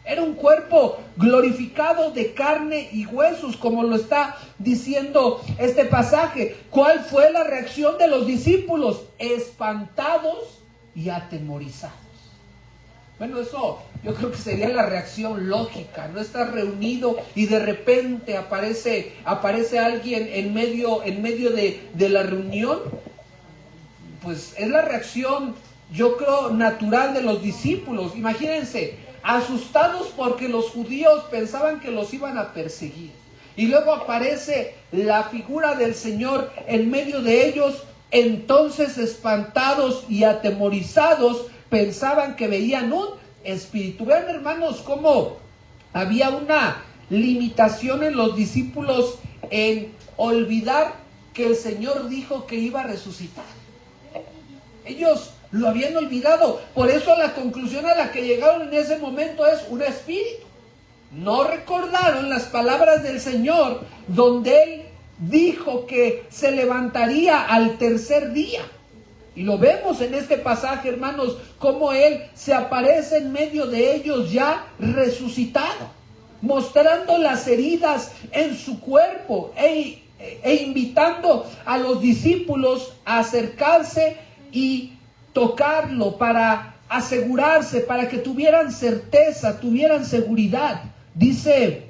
Era un cuerpo glorificado de carne y huesos, como lo está diciendo este pasaje. ¿Cuál fue la reacción de los discípulos? Espantados y atemorizados. Bueno, eso yo creo que sería la reacción lógica. No estás reunido y de repente aparece alguien en medio de la reunión. Pues es la reacción, yo creo, natural de los discípulos. Imagínense, asustados porque los judíos pensaban que los iban a perseguir. Y luego aparece la figura del Señor en medio de ellos. Entonces, espantados y atemorizados, pensaban que veían un espíritu. Vean, hermanos, cómo había una limitación en los discípulos en olvidar que el Señor dijo que iba a resucitar. Ellos lo habían olvidado. Por eso la conclusión a la que llegaron en ese momento es un espíritu. No recordaron las palabras del Señor donde Él dijo que se levantaría al tercer día. Y lo vemos en este pasaje, hermanos, cómo Él se aparece en medio de ellos ya resucitado, mostrando las heridas en su cuerpo e invitando a los discípulos a acercarse y tocarlo para asegurarse, para que tuvieran certeza, tuvieran seguridad. Dice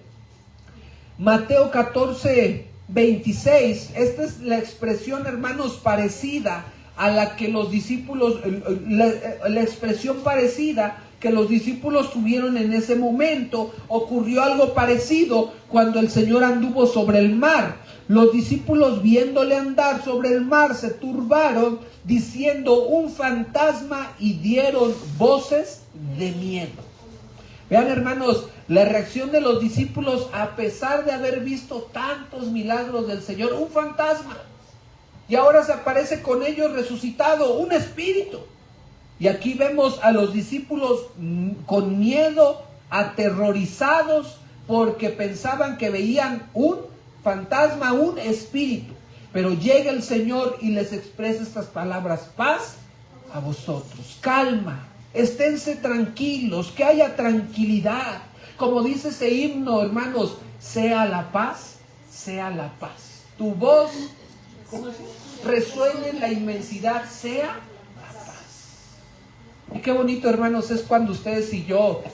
Mateo 14:26, esta es la expresión, hermanos, parecida a la que los discípulos, la expresión parecida que los discípulos tuvieron en ese momento. Ocurrió algo parecido cuando el Señor anduvo sobre el mar. Los discípulos, viéndole andar sobre el mar, se turbaron diciendo: un fantasma, y dieron voces de miedo. Vean, hermanos, la reacción de los discípulos a pesar de haber visto tantos milagros del Señor. Un fantasma, y ahora se aparece con ellos resucitado, un espíritu. Y aquí vemos a los discípulos con miedo, aterrorizados, porque pensaban que veían un fantasma, un espíritu. Pero llega el Señor y les expresa estas palabras: paz a vosotros, calma, esténse tranquilos, que haya tranquilidad. Como dice ese himno, hermanos, sea la paz, sea la paz. Tu voz, ¿cómo es? Resuene en la inmensidad, sea la paz. Y qué bonito, hermanos, es cuando ustedes y yo,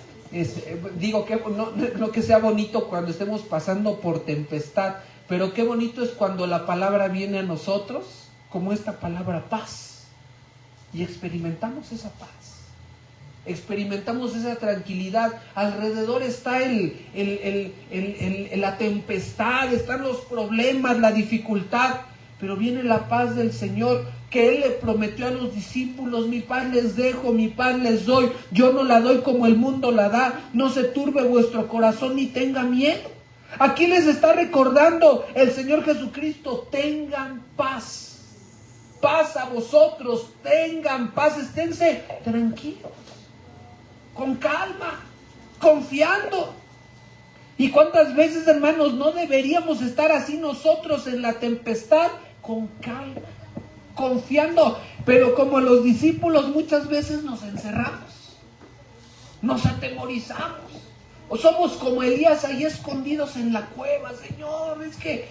digo que no que sea bonito cuando estemos pasando por tempestad, pero qué bonito es cuando la palabra viene a nosotros, como esta palabra paz, y experimentamos esa paz. Experimentamos esa tranquilidad. Alrededor está la tempestad, están los problemas, la dificultad, pero viene la paz del Señor que Él le prometió a los discípulos: mi paz les dejo, mi paz les doy, yo no la doy como el mundo la da, no se turbe vuestro corazón ni tenga miedo. Aquí les está recordando el Señor Jesucristo: tengan paz, paz a vosotros, tengan paz, esténse tranquilos, con calma, confiando. ¿Y cuántas veces, hermanos, no deberíamos estar así nosotros en la tempestad? Con calma, confiando. Pero como los discípulos muchas veces nos encerramos, nos atemorizamos, o somos como Elías ahí escondidos en la cueva. Señor, es que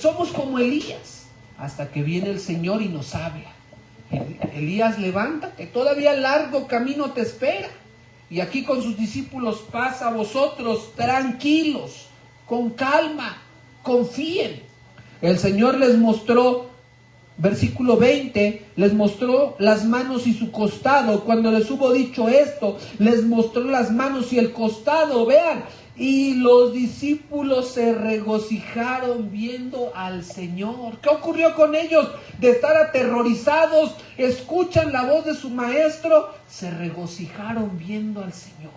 somos como Elías, hasta que viene el Señor y nos habla: Elías, levántate, todavía largo camino te espera. Y aquí con sus discípulos: paz a vosotros, tranquilos, con calma, confíen. El Señor les mostró, versículo 20, les mostró las manos y su costado. Cuando les hubo dicho esto, les mostró las manos y el costado. Vean, y los discípulos se regocijaron viendo al Señor. ¿Qué ocurrió con ellos? De estar aterrorizados, escuchan la voz de su maestro, se regocijaron viendo al Señor.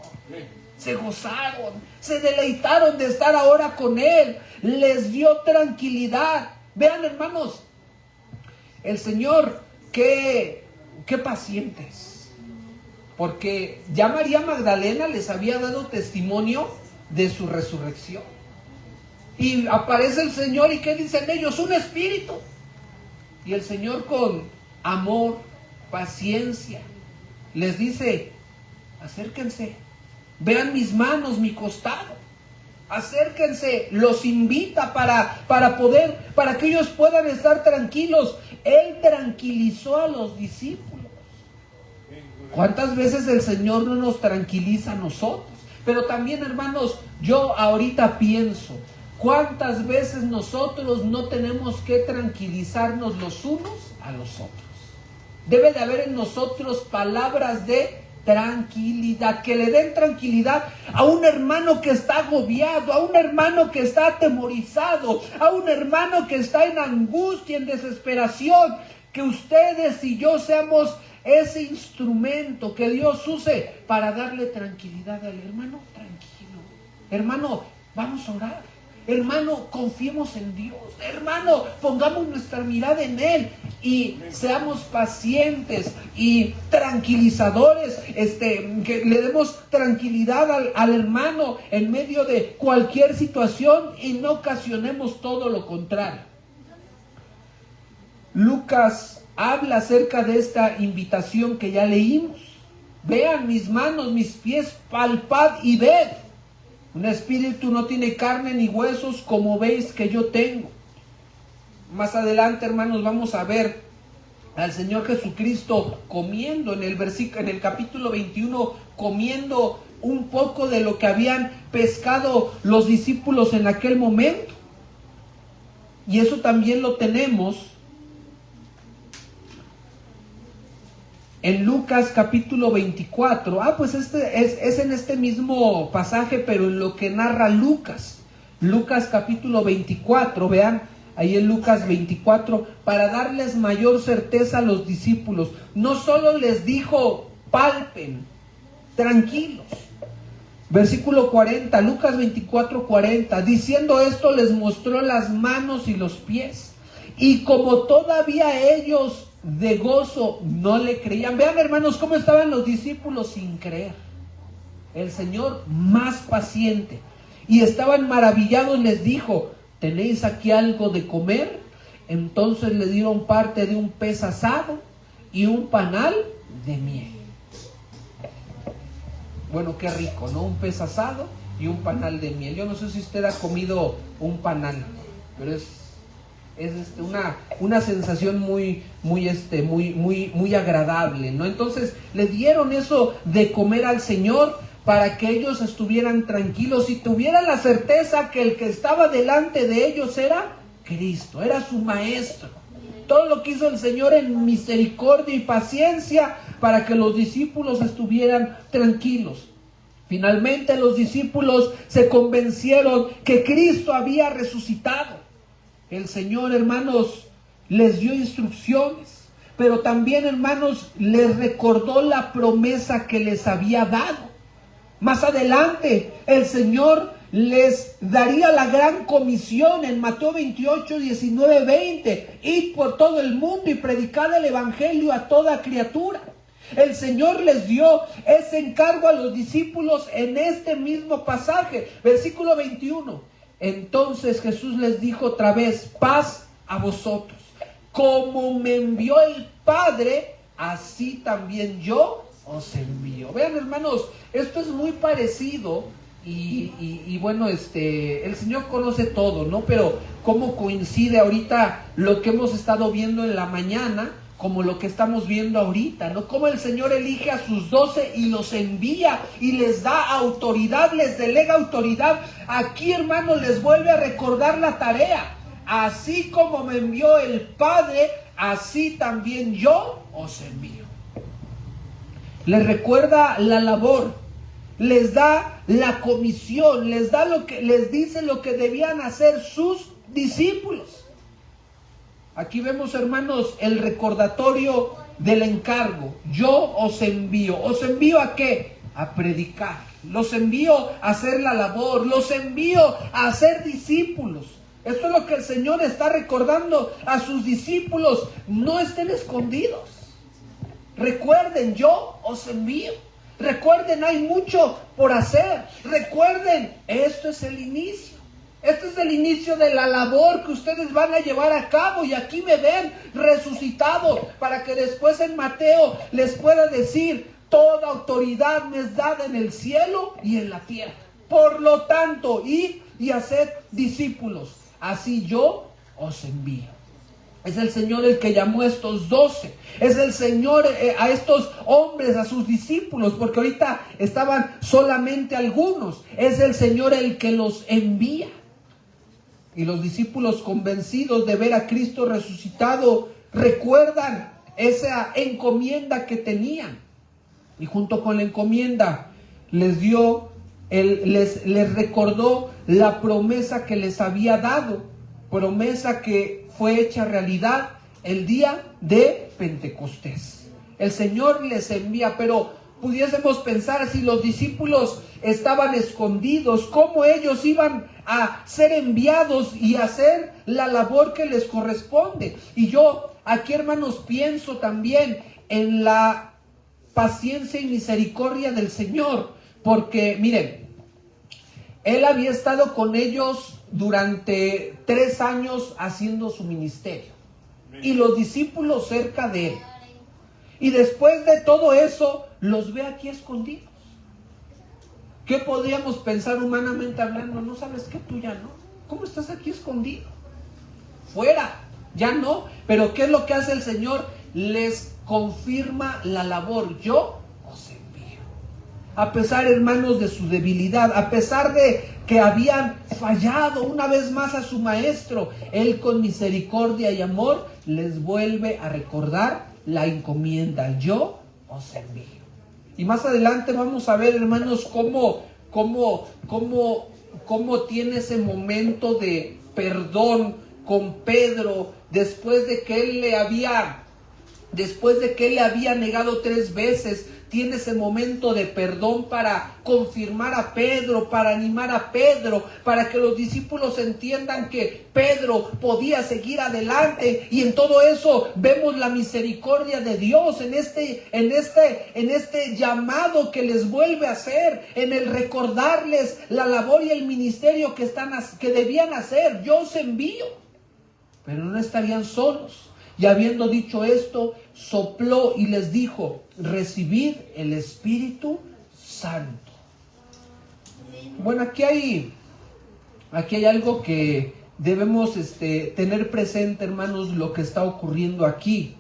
Se gozaron, se deleitaron de estar ahora con Él. Les dio tranquilidad. Vean, hermanos, el Señor, qué pacientes. Porque ya María Magdalena les había dado testimonio de su resurrección. Y aparece el Señor, ¿y qué dicen ellos? Un espíritu. Y el Señor, con amor, paciencia, les dice: acérquense, vean mis manos, mi costado, acérquense, los invita para que ellos puedan estar tranquilos. Él tranquilizó a los discípulos. ¿Cuántas veces el Señor no nos tranquiliza a nosotros? Pero también, hermanos, yo ahorita pienso: ¿cuántas veces nosotros no tenemos que tranquilizarnos los unos a los otros? Debe de haber en nosotros palabras de tranquilidad, que le den tranquilidad a un hermano que está agobiado, a un hermano que está atemorizado, a un hermano que está en angustia, en desesperación. Que ustedes y yo seamos ese instrumento que Dios use para darle tranquilidad al hermano. Tranquilo, hermano, vamos a orar. Hermano, confiemos en Dios. Hermano, pongamos nuestra mirada en Él y seamos pacientes y tranquilizadores, que le demos tranquilidad al hermano en medio de cualquier situación y no ocasionemos todo lo contrario. Lucas habla acerca de esta invitación que ya leímos. Vean mis manos, mis pies, palpad y ved. Un espíritu no tiene carne ni huesos, como veis que yo tengo. Más adelante, hermanos, vamos a ver al Señor Jesucristo comiendo en el capítulo 21, comiendo un poco de lo que habían pescado los discípulos en aquel momento. Y eso también lo tenemos en Lucas capítulo 24, pues es en este mismo pasaje, pero en lo que narra Lucas. Lucas capítulo 24, vean, ahí en Lucas 24, para darles mayor certeza a los discípulos. No solo les dijo, palpen, tranquilos. Versículo 40, Lucas 24, 40, diciendo esto les mostró las manos y los pies. Y como todavía ellos de gozo no le creían. Vean, hermanos, cómo estaban los discípulos sin creer. El Señor más paciente. Y estaban maravillados, les dijo, ¿tenéis aquí algo de comer? Entonces le dieron parte de un pez asado y un panal de miel. Bueno, qué rico, ¿no? Un pez asado y un panal de miel. Yo no sé si usted ha comido un panal, pero es una sensación muy agradable, ¿no? Entonces le dieron eso de comer al Señor para que ellos estuvieran tranquilos y tuvieran la certeza que el que estaba delante de ellos era Cristo, era su maestro. Todo lo que hizo el Señor en misericordia y paciencia para que los discípulos estuvieran tranquilos. Finalmente los discípulos se convencieron que Cristo había resucitado. El Señor, hermanos, les dio instrucciones, pero también, hermanos, les recordó la promesa que les había dado. Más adelante, el Señor les daría la gran comisión en Mateo 28, 19, 20. Id por todo el mundo y predicad el evangelio a toda criatura. El Señor les dio ese encargo a los discípulos en este mismo pasaje, versículo 21. Entonces Jesús les dijo otra vez, paz a vosotros. Como me envió el Padre, así también yo os envío. Vean, hermanos, esto es muy parecido y bueno, el Señor conoce todo, ¿no? Pero cómo coincide ahorita lo que hemos estado viendo en la mañana como lo que estamos viendo ahorita, ¿no? Cómo el Señor elige a sus 12 y los envía y les da autoridad, les delega autoridad. Aquí, hermanos, les vuelve a recordar la tarea. Así como me envió el Padre, así también yo os envío. Les recuerda la labor, les da la comisión, les dice lo que debían hacer sus discípulos. Aquí vemos, hermanos, el recordatorio del encargo. Yo os envío. ¿Os envío a qué? A predicar. Los envío a hacer la labor. Los envío a hacer discípulos. Esto es lo que el Señor está recordando a sus discípulos. No estén escondidos. Recuerden, yo os envío. Recuerden, hay mucho por hacer. Recuerden, esto es el inicio. Este es el inicio de la labor que ustedes van a llevar a cabo. Y aquí me ven resucitado para que después en Mateo les pueda decir, toda autoridad me es dada en el cielo y en la tierra. Por lo tanto, id y haced discípulos. Así yo os envío. Es el Señor el que llamó a estos 12. Es el Señor a estos hombres, a sus discípulos, porque ahorita estaban solamente algunos. Es el Señor el que los envía. Y los discípulos, convencidos de ver a Cristo resucitado, recuerdan esa encomienda que tenían. Y junto con la encomienda les recordó la promesa que les había dado. Promesa que fue hecha realidad el día de Pentecostés. El Señor les envía, pero pudiésemos pensar, si los discípulos estaban escondidos, ¿cómo ellos iban a ser enviados y hacer la labor que les corresponde. Y yo aquí, hermanos, pienso también en la paciencia y misericordia del Señor, porque miren, Él había estado con ellos durante 3 años haciendo su ministerio y los discípulos cerca de Él, y después de todo eso los ve aquí escondidos. ¿Qué podríamos pensar humanamente hablando? ¿No sabes que tú ya no? ¿Cómo estás aquí escondido? Fuera, ya no. Pero ¿qué es lo que hace el Señor? Les confirma la labor. Yo os envío. A pesar, hermanos, de su debilidad, a pesar de que habían fallado una vez más a su maestro, Él con misericordia y amor les vuelve a recordar la encomienda. Yo os envío. Y más adelante vamos a ver, hermanos, cómo tiene ese momento de perdón con Pedro después de que él le había negado 3 veces. Tiene ese momento de perdón para confirmar a Pedro, para animar a Pedro, para que los discípulos entiendan que Pedro podía seguir adelante. Y en todo eso vemos la misericordia de Dios en este llamado que les vuelve a hacer, en el recordarles la labor y el ministerio que debían hacer. Yo os envío, pero no estarían solos. Y habiendo dicho esto, sopló y les dijo: recibid el Espíritu Santo. Bueno, aquí hay algo que debemos tener presente, hermanos, lo que está ocurriendo aquí.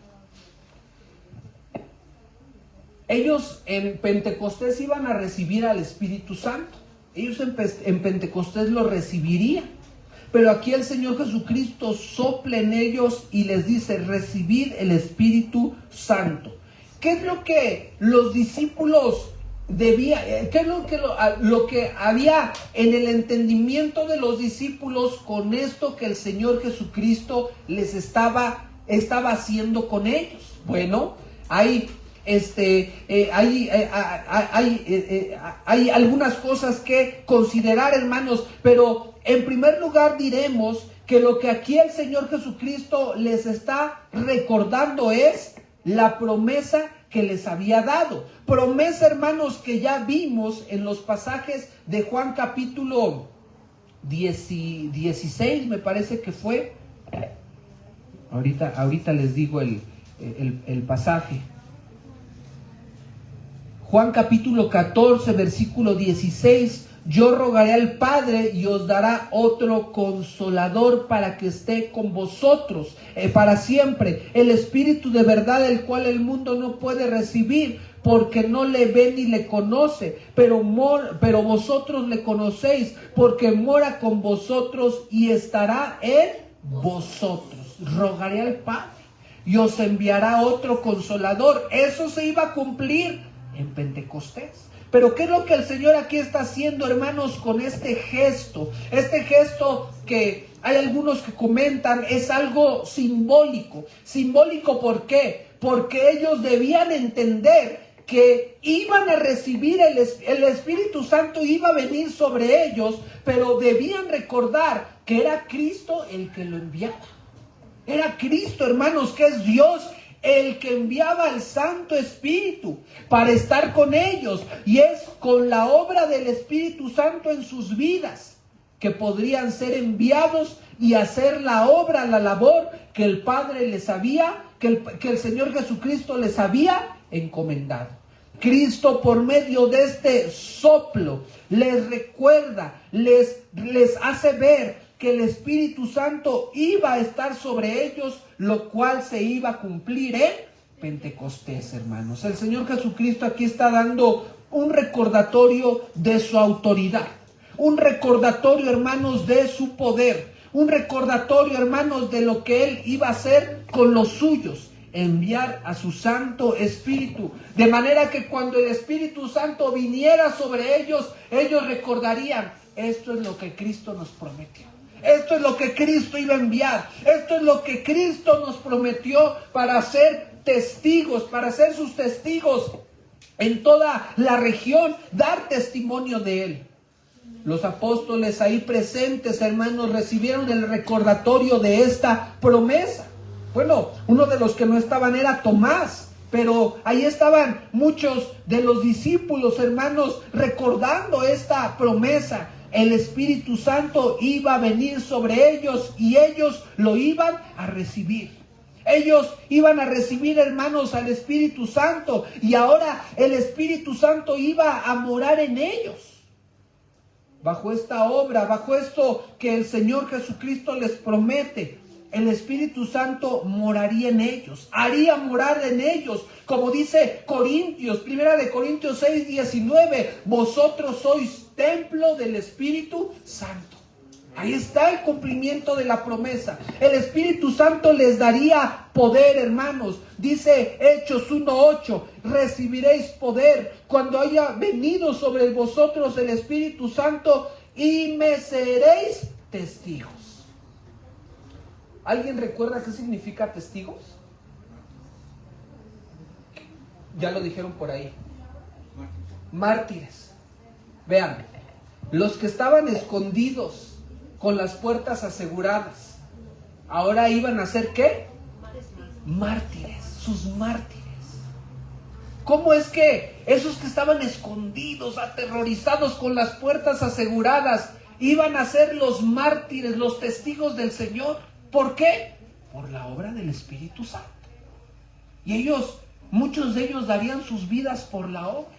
Ellos en Pentecostés iban a recibir al Espíritu Santo. Ellos en Pentecostés lo recibirían. Pero aquí el Señor Jesucristo sopla en ellos y les dice: recibid el Espíritu Santo. ¿Qué es lo que los discípulos debían? ¿Qué es lo que había en el entendimiento de los discípulos con esto que el Señor Jesucristo les estaba haciendo con ellos? Bueno, hay algunas cosas que considerar, hermanos, pero en primer lugar diremos que lo que aquí el Señor Jesucristo les está recordando es la promesa que les había dado. Promesa, hermanos, que ya vimos en los pasajes de Juan capítulo 16, me parece que fue. Ahorita les digo el pasaje. Juan capítulo 14, versículo 16. Yo rogaré al Padre y os dará otro consolador para que esté con vosotros para siempre. El Espíritu de verdad, el cual el mundo no puede recibir porque no le ve ni le conoce, pero vosotros le conocéis porque mora con vosotros y estará en vosotros. Rogaré al Padre y os enviará otro consolador. Eso se iba a cumplir en Pentecostés. Pero ¿qué es lo que el Señor aquí está haciendo, hermanos, con este gesto? Este gesto que hay algunos que comentan es algo simbólico. ¿Simbólico por qué? Porque ellos debían entender que iban a recibir el Espíritu Santo, iba a venir sobre ellos, pero debían recordar que era Cristo el que lo enviaba. Era Cristo, hermanos, que es Dios el que enviaba al Santo Espíritu para estar con ellos. Y es con la obra del Espíritu Santo en sus vidas que podrían ser enviados y hacer la obra, la labor que el Padre les había, que el Señor Jesucristo les había encomendado. Cristo, por medio de este soplo, les recuerda, les hace ver que el Espíritu Santo iba a estar sobre ellos, lo cual se iba a cumplir en Pentecostés, hermanos. El Señor Jesucristo aquí está dando un recordatorio de su autoridad, un recordatorio, hermanos, de su poder, un recordatorio, hermanos, de lo que Él iba a hacer con los suyos: enviar a su Santo Espíritu, de manera que cuando el Espíritu Santo viniera sobre ellos, ellos recordarían: esto es lo que Cristo nos prometió. Esto es lo que Cristo iba a enviar. Esto es lo que Cristo nos prometió para ser testigos, para ser sus testigos en toda la región, dar testimonio de Él. Los apóstoles ahí presentes, hermanos, recibieron el recordatorio de esta promesa. Bueno, uno de los que no estaban era Tomás, pero ahí estaban muchos de los discípulos, hermanos, recordando esta promesa. El Espíritu Santo iba a venir sobre ellos y ellos lo iban a recibir. Ellos iban a recibir, hermanos, al Espíritu Santo, y ahora el Espíritu Santo iba a morar en ellos. Bajo esta obra, bajo esto que el Señor Jesucristo les promete, el Espíritu Santo moraría en ellos, haría morar en ellos. Como dice Corintios, 1 Corintios 6:19, vosotros sois templo del Espíritu Santo. Ahí está el cumplimiento de la promesa. El Espíritu Santo les daría poder, hermanos. Dice Hechos 1:8, recibiréis poder cuando haya venido sobre vosotros el Espíritu Santo y me seréis testigos. ¿Alguien recuerda qué significa testigos? Ya lo dijeron por ahí. Mártires. Vean, los que estaban escondidos con las puertas aseguradas, ahora iban a ser ¿qué? Mártires, sus mártires. ¿Cómo es que esos que estaban escondidos, aterrorizados con las puertas aseguradas, iban a ser los mártires, los testigos del Señor? ¿Por qué? Por la obra del Espíritu Santo. Y ellos, muchos de ellos darían sus vidas por la obra.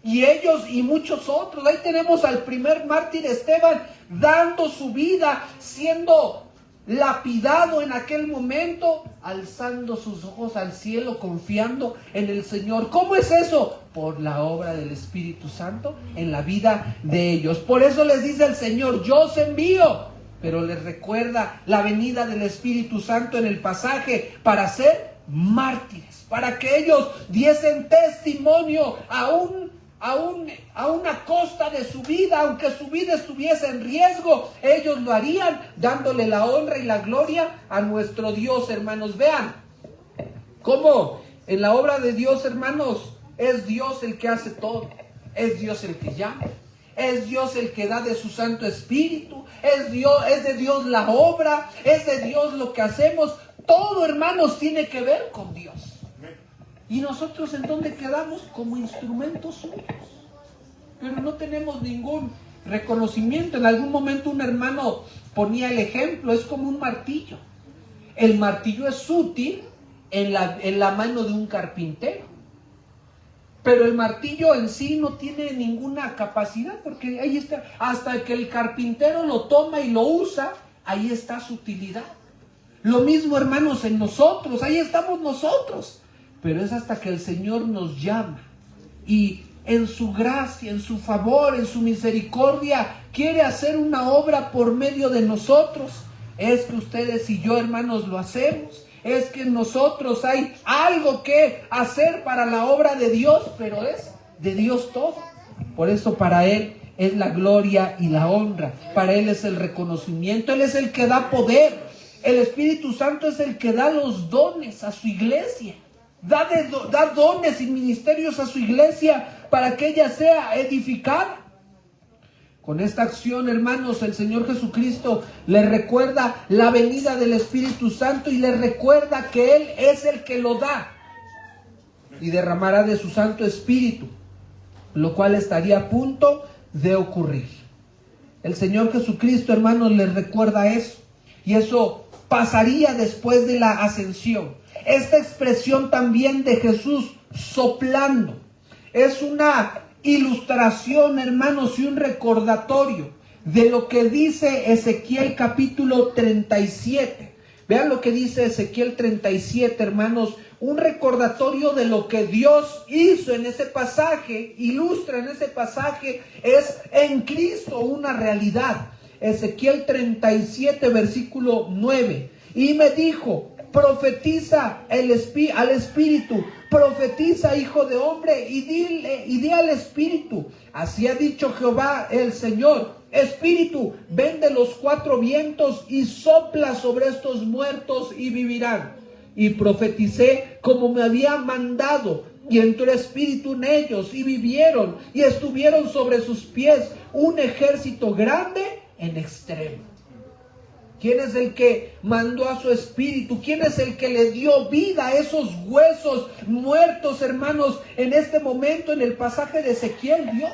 Y ellos y muchos otros. Ahí tenemos al primer mártir Esteban dando su vida, siendo lapidado en aquel momento, alzando sus ojos al cielo, confiando en el Señor. ¿Cómo es eso? Por la obra del Espíritu Santo en la vida de ellos. Por eso les dice el Señor, yo os envío. Pero les recuerda la venida del Espíritu Santo en el pasaje para ser mártires, para que ellos diesen testimonio a una costa de su vida, aunque su vida estuviese en riesgo, ellos lo harían dándole la honra y la gloria a nuestro Dios, hermanos. Vean cómo en la obra de Dios, hermanos, es Dios el que hace todo, es Dios el que llama, es Dios el que da de su Santo Espíritu, es de Dios la obra, es de Dios lo que hacemos. Todo, hermanos, tiene que ver con Dios. ¿Y nosotros en dónde quedamos? Como instrumentos suyos. Pero no tenemos ningún reconocimiento. En algún momento un hermano ponía el ejemplo, es como un martillo. El martillo es útil en la mano de un carpintero. Pero el martillo en sí no tiene ninguna capacidad, porque ahí está, hasta que el carpintero lo toma y lo usa, ahí está su utilidad. Lo mismo, hermanos, en nosotros, ahí estamos nosotros. Pero es hasta que el Señor nos llama y en su gracia, en su favor, en su misericordia, quiere hacer una obra por medio de nosotros. Es que ustedes y yo, hermanos, lo hacemos. Es que en nosotros hay algo que hacer para la obra de Dios, pero es de Dios todo. Por eso para Él es la gloria y la honra. Para Él es el reconocimiento. Él es el que da poder. El Espíritu Santo es el que da los dones a su iglesia. Da dones y ministerios a su iglesia para que ella sea edificada. Con esta acción, hermanos, el Señor Jesucristo le recuerda la venida del Espíritu Santo y le recuerda que Él es el que lo da y derramará de su Santo Espíritu, lo cual estaría a punto de ocurrir. El Señor Jesucristo, hermanos, les recuerda eso, y eso pasaría después de la ascensión. Esta expresión también de Jesús soplando es una ilustración, hermanos, y un recordatorio de lo que dice Ezequiel capítulo 37. Vean lo que dice Ezequiel 37, hermanos, un recordatorio de lo que Dios hizo en ese pasaje, ilustra en ese pasaje, es en Cristo una realidad. Ezequiel 37, versículo 9. Y me dijo, profetiza al Espíritu, profetiza, hijo de hombre, y di al Espíritu, así ha dicho Jehová el Señor, Espíritu, ven de los cuatro vientos y sopla sobre estos muertos y vivirán. Y profeticé como me había mandado, Y entró el Espíritu en ellos y vivieron y estuvieron sobre sus pies un ejército grande en extremo. ¿Quién es el que mandó a su Espíritu? ¿Quién es el que le dio vida a esos huesos muertos, hermanos? En este momento, en el pasaje de Ezequiel, Dios.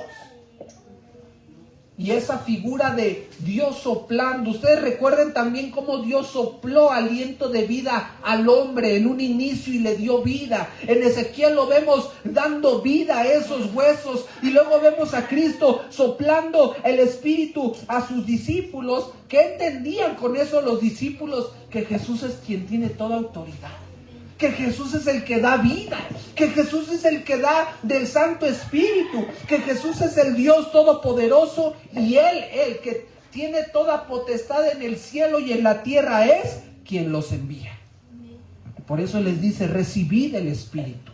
Y esa figura de Dios soplando. Ustedes recuerden también cómo Dios sopló aliento de vida al hombre en un inicio y le dio vida. En Ezequiel lo vemos dando vida a esos huesos. Y luego vemos a Cristo soplando el Espíritu a sus discípulos. ¿Qué entendían con eso los discípulos? Que Jesús es quien tiene toda autoridad. Que Jesús es el que da vida, que Jesús es el que da del Santo Espíritu, que Jesús es el Dios Todopoderoso y Él, el que tiene toda potestad en el cielo y en la tierra, es quien los envía. Por eso les dice, recibid el Espíritu.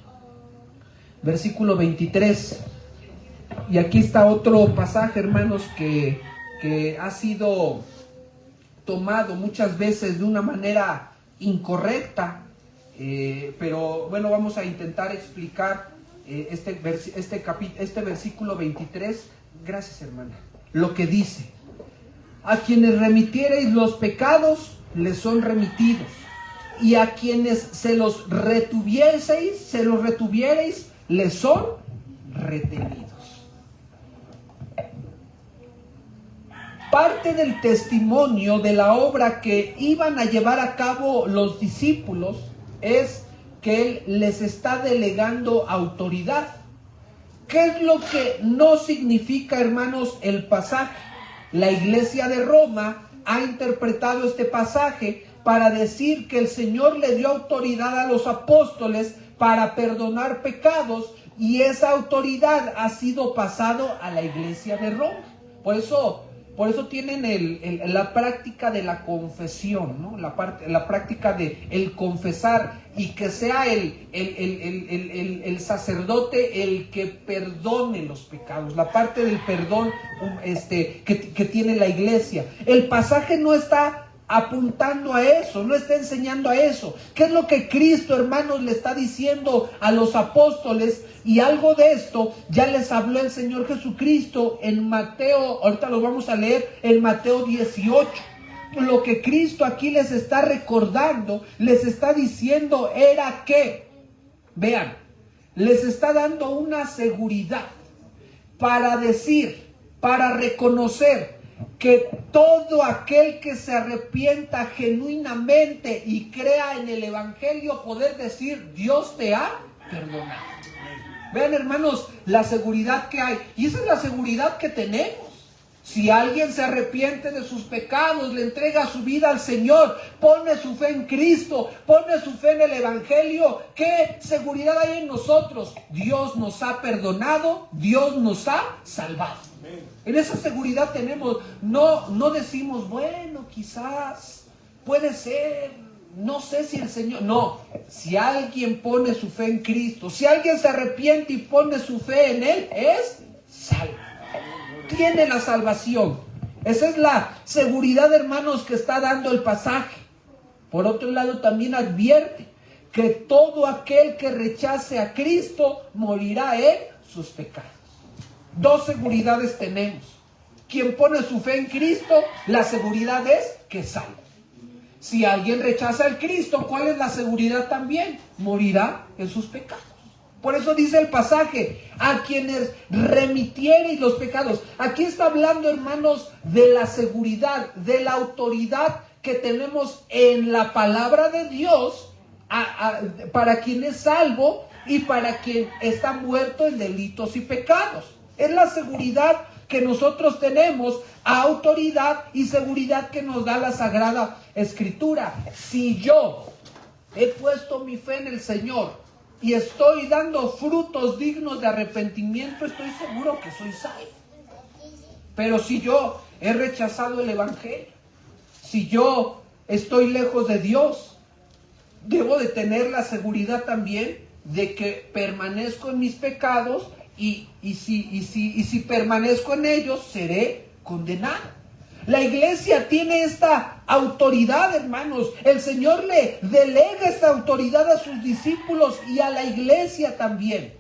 Versículo 23. Y aquí está otro pasaje, hermanos, que ha sido tomado muchas veces de una manera incorrecta. Pero bueno, vamos a intentar explicar este versículo 23. Gracias, hermana. Lo que dice: a quienes remitiereis los pecados, les son remitidos, y a quienes se los retuviereis, les son retenidos. Parte del testimonio de la obra que iban a llevar a cabo los discípulos es que Él les está delegando autoridad. ¿Qué es lo que no significa, hermanos, el pasaje? La iglesia de Roma ha interpretado este pasaje para decir que el Señor le dio autoridad a los apóstoles para perdonar pecados, y esa autoridad ha sido pasado a la iglesia de Roma. Por eso tienen la práctica de la confesión, ¿no? La práctica de el confesar, y que sea el sacerdote el que perdone los pecados, la parte del perdón que tiene la iglesia. El pasaje no está apuntando a eso, no está enseñando a eso. ¿Qué es lo que Cristo, hermanos, le está diciendo a los apóstoles? Y algo de esto ya les habló el Señor Jesucristo en Mateo, ahorita lo vamos a leer en Mateo 18. Lo que Cristo aquí les está recordando, les está diciendo era que, vean, les está dando una seguridad para decir, para reconocer que todo aquel que se arrepienta genuinamente y crea en el Evangelio, poder decir, Dios te ha perdonado. Vean, hermanos, la seguridad que hay. Y esa es la seguridad que tenemos. Si alguien se arrepiente de sus pecados, le entrega su vida al Señor, pone su fe en Cristo, pone su fe en el Evangelio, ¿qué seguridad hay en nosotros? Dios nos ha perdonado, Dios nos ha salvado. En esa seguridad tenemos. No decimos, bueno, quizás, puede ser, no sé si el Señor. No, si alguien pone su fe en Cristo, si alguien se arrepiente y pone su fe en Él, es salvo. Tiene la salvación. Esa es la seguridad, hermanos, que está dando el pasaje. Por otro lado, también advierte que todo aquel que rechace a Cristo morirá en sus pecados. Dos seguridades tenemos. Quien pone su fe en Cristo, la seguridad es que es salvo. Si alguien rechaza al Cristo, ¿cuál es la seguridad también? Morirá en sus pecados. Por eso dice el pasaje, a quienes remitiereis los pecados. Aquí está hablando, hermanos, de la seguridad, de la autoridad que tenemos en la palabra de Dios para quien es salvo y para quien está muerto en delitos y pecados. Es la seguridad que nosotros tenemos, autoridad y seguridad que nos da la Sagrada Escritura. Si yo he puesto mi fe en el Señor y estoy dando frutos dignos de arrepentimiento, estoy seguro que soy salvo. Pero si yo he rechazado el Evangelio, si yo estoy lejos de Dios, debo de tener la seguridad también de que permanezco en mis pecados y si permanezco en ellos, seré condenado. La iglesia tiene esta autoridad, hermanos. El Señor le delega esta autoridad a sus discípulos y a la iglesia también.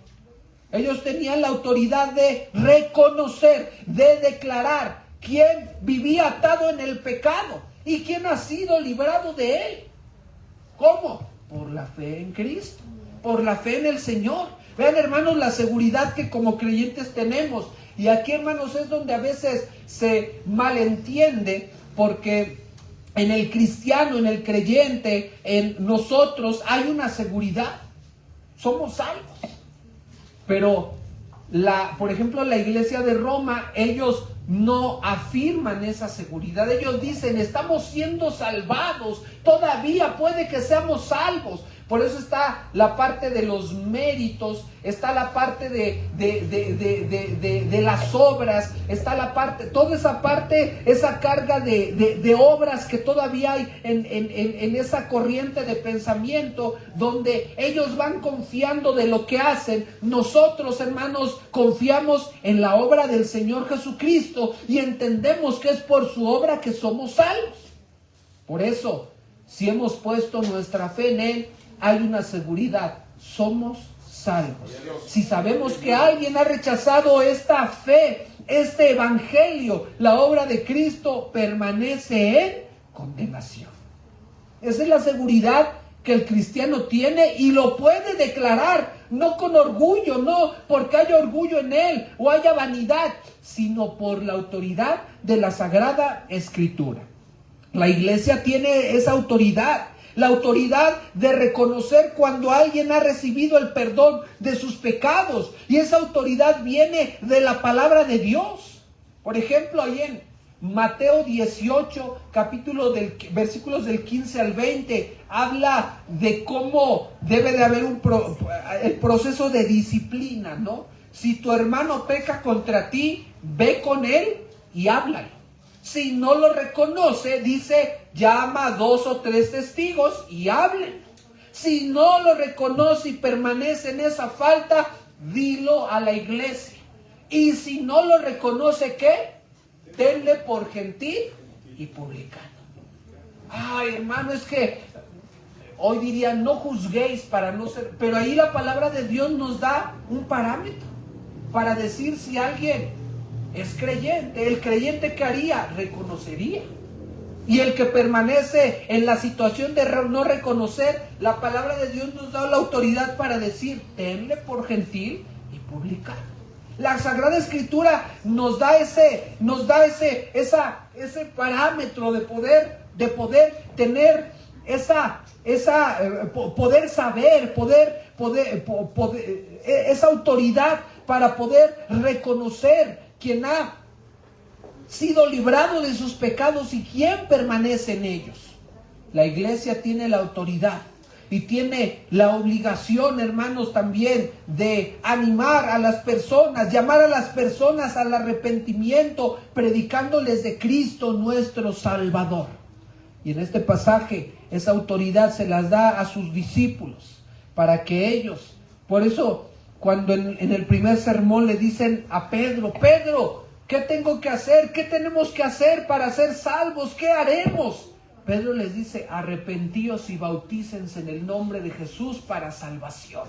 Ellos tenían la autoridad de reconocer, de declarar quién vivía atado en el pecado y quién ha sido librado de él. ¿Cómo? Por la fe en Cristo, por la fe en el Señor. Vean, hermanos, la seguridad que como creyentes tenemos. Y aquí, hermanos, es donde a veces se malentiende, porque en el cristiano, en el creyente, en nosotros hay una seguridad. Somos salvos. Pero, por ejemplo, la iglesia de Roma, ellos no afirman esa seguridad. Ellos dicen, estamos siendo salvados, todavía puede que seamos salvos. Por eso está la parte de los méritos, está la parte de las obras, está la parte, toda esa parte, esa carga de obras que todavía hay en esa corriente de pensamiento, donde ellos van confiando de lo que hacen. Nosotros, hermanos, confiamos en la obra del Señor Jesucristo y entendemos que es por su obra que somos salvos. Por eso, si hemos puesto nuestra fe en Él, hay una seguridad, somos salvos. Si sabemos que alguien ha rechazado esta fe, este evangelio, la obra de Cristo permanece en condenación. Esa es la seguridad que el cristiano tiene y lo puede declarar, no con orgullo, no porque haya orgullo en él o haya vanidad, sino por la autoridad de la Sagrada Escritura. La iglesia tiene esa autoridad. La autoridad de reconocer cuando alguien ha recibido el perdón de sus pecados. Y esa autoridad viene de la palabra de Dios. Por ejemplo, ahí en Mateo 18, versículos del 15 al 20, habla de cómo debe de haber el proceso de disciplina, ¿no? Si tu hermano peca contra ti, ve con él y háblale. Si no lo reconoce, dice, llama a 2 o 3 testigos y hablen. Si no lo reconoce y permanece en esa falta, dilo a la iglesia. Y si no lo reconoce, ¿qué? Tenle por gentil y publicano. Ay, hermano, es que hoy dirían, no juzguéis para no ser... Pero ahí la palabra de Dios nos da un parámetro para decir si alguien es creyente. El creyente, ¿qué haría? Reconocería. Y el que permanece en la situación de no reconocer, la palabra de Dios nos da la autoridad para decir, tenle por gentil y publicano. La Sagrada Escritura nos da ese parámetro de poder tener poder saber, esa autoridad para poder reconocer quien ha sido librado de sus pecados y quien permanece en ellos. La iglesia tiene la autoridad y tiene la obligación, hermanos, también de animar a las personas, llamar a las personas al arrepentimiento, predicándoles de Cristo nuestro Salvador. Y en este pasaje, esa autoridad se las da a sus discípulos, para que ellos, por eso, cuando en el primer sermón le dicen a Pedro, Pedro, ¿qué tengo que hacer? ¿Qué tenemos que hacer para ser salvos? ¿Qué haremos? Pedro les dice, arrepentíos y bautícense en el nombre de Jesús para salvación.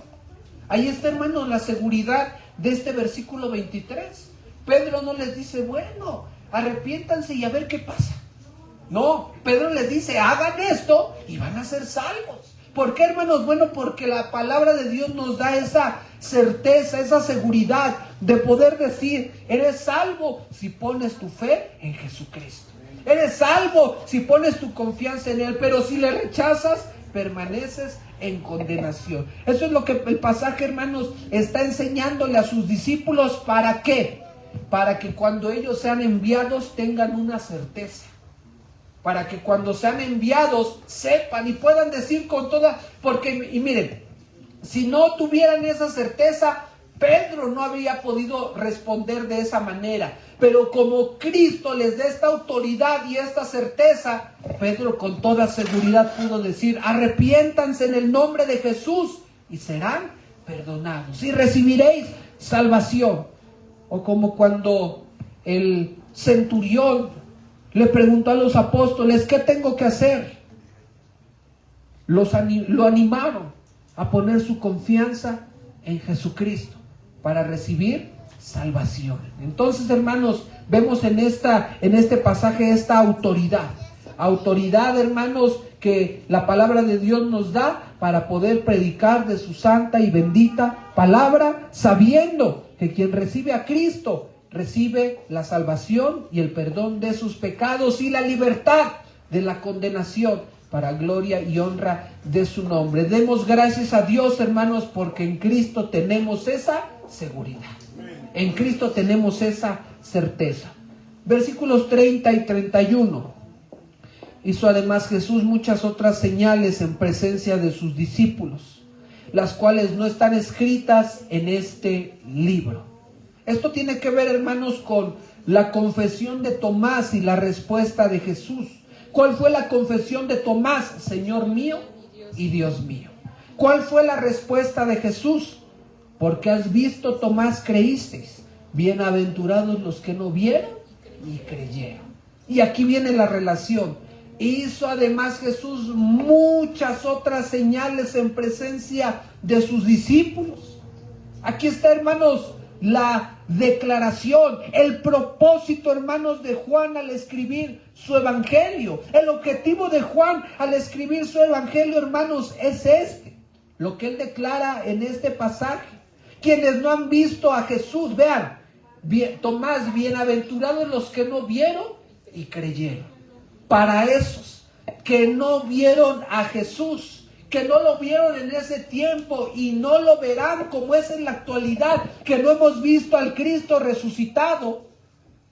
Ahí está, hermanos, la seguridad de este versículo 23. Pedro no les dice, bueno, arrepiéntanse y a ver qué pasa. No, Pedro les dice, hagan esto y van a ser salvos. ¿Por qué, hermanos? Bueno, porque la palabra de Dios nos da esa certeza, esa seguridad de poder decir, eres salvo si pones tu fe en Jesucristo. Eres salvo si pones tu confianza en Él, pero si le rechazas, permaneces en condenación. Eso es lo que el pasaje, hermanos, está enseñándole a sus discípulos. ¿Para qué? Para que cuando ellos sean enviados tengan una certeza. Para que cuando sean enviados sepan y puedan decir con toda... Porque, y miren, si no tuvieran esa certeza, Pedro no habría podido responder de esa manera. Pero como Cristo les da esta autoridad y esta certeza, Pedro con toda seguridad pudo decir, arrepiéntanse en el nombre de Jesús y serán perdonados y recibiréis salvación. O como cuando el centurión le preguntó a los apóstoles, ¿qué tengo que hacer? Lo animaron a poner su confianza en Jesucristo para recibir salvación. Entonces, hermanos, vemos en este pasaje esta autoridad, hermanos, que la palabra de Dios nos da para poder predicar de su santa y bendita palabra, sabiendo que quien recibe a Cristo recibe la salvación y el perdón de sus pecados y la libertad de la condenación, para gloria y honra de su nombre. Demos gracias a Dios, hermanos, porque en Cristo tenemos esa seguridad. En Cristo tenemos esa certeza. Versículos 30 y 31. Hizo además Jesús muchas otras señales en presencia de sus discípulos, las cuales no están escritas en este libro. Esto tiene que ver, hermanos, con la confesión de Tomás y la respuesta de Jesús. ¿Cuál fue la confesión de Tomás? Señor mío y Dios mío. ¿Cuál fue la respuesta de Jesús? Porque has visto, Tomás, creísteis. Bienaventurados los que no vieron y creyeron. Y aquí viene la relación. Hizo además Jesús muchas otras señales en presencia de sus discípulos. Aquí está, hermanos, la declaración, el propósito, hermanos, de Juan al escribir su evangelio. El objetivo de Juan al escribir su evangelio, hermanos, es lo que él declara en este pasaje. Quienes no han visto a Jesús, vean, Tomás, bienaventurados los que no vieron y creyeron. Para esos que no vieron a Jesús, que no lo vieron en ese tiempo y no lo verán como es en la actualidad, que no hemos visto al Cristo resucitado,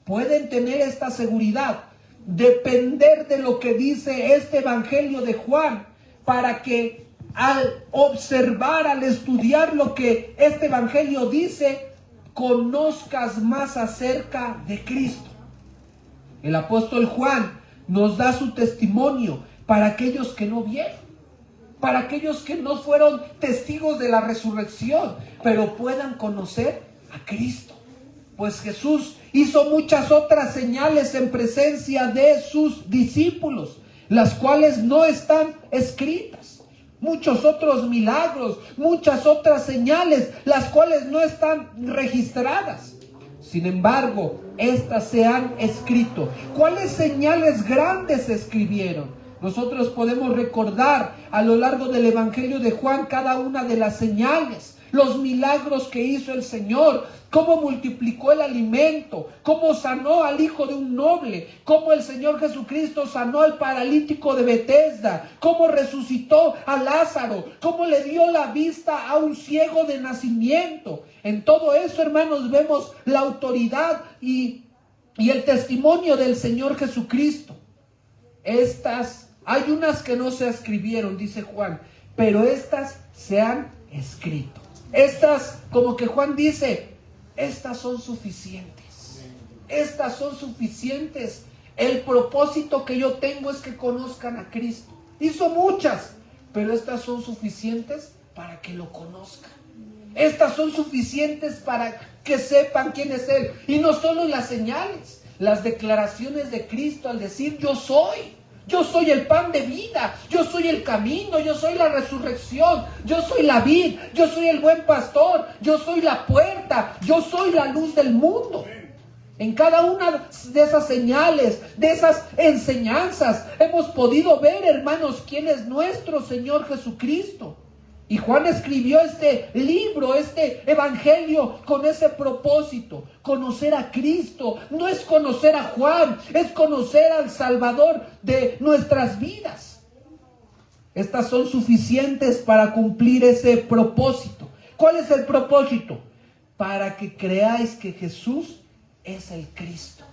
pueden tener esta seguridad, depender de lo que dice este evangelio de Juan, para que al observar, al estudiar lo que este evangelio dice, conozcas más acerca de Cristo. El apóstol Juan nos da su testimonio para aquellos que no vieron, para aquellos que no fueron testigos de la resurrección, pero puedan conocer a Cristo. Pues Jesús hizo muchas otras señales en presencia de sus discípulos, las cuales no están escritas. Muchos otros milagros, muchas otras señales, las cuales no están registradas. Sin embargo, estas se han escrito. ¿Cuáles señales grandes se escribieron? Nosotros podemos recordar a lo largo del Evangelio de Juan cada una de las señales, los milagros que hizo el Señor, cómo multiplicó el alimento, cómo sanó al hijo de un noble, cómo el Señor Jesucristo sanó al paralítico de Betesda, cómo resucitó a Lázaro, cómo le dio la vista a un ciego de nacimiento. En todo eso, hermanos, vemos la autoridad y el testimonio del Señor Jesucristo. Hay unas que no se escribieron, dice Juan, pero estas se han escrito. Estas, como que Juan dice, estas son suficientes. Estas son suficientes. El propósito que yo tengo es que conozcan a Cristo. Hizo muchas, pero estas son suficientes para que lo conozcan. Estas son suficientes para que sepan quién es Él. Y no solo las señales, las declaraciones de Cristo al decir yo soy el pan de vida, yo soy el camino, yo soy la resurrección, yo soy la vid, yo soy el buen pastor, yo soy la puerta, yo soy la luz del mundo. En cada una de esas señales, de esas enseñanzas, hemos podido ver, hermanos, quién es nuestro Señor Jesucristo. Y Juan escribió este libro, este evangelio con ese propósito. Conocer a Cristo no es conocer a Juan, es conocer al Salvador de nuestras vidas. Estas son suficientes para cumplir ese propósito. ¿Cuál es el propósito? Para que creáis que Jesús es el Cristo.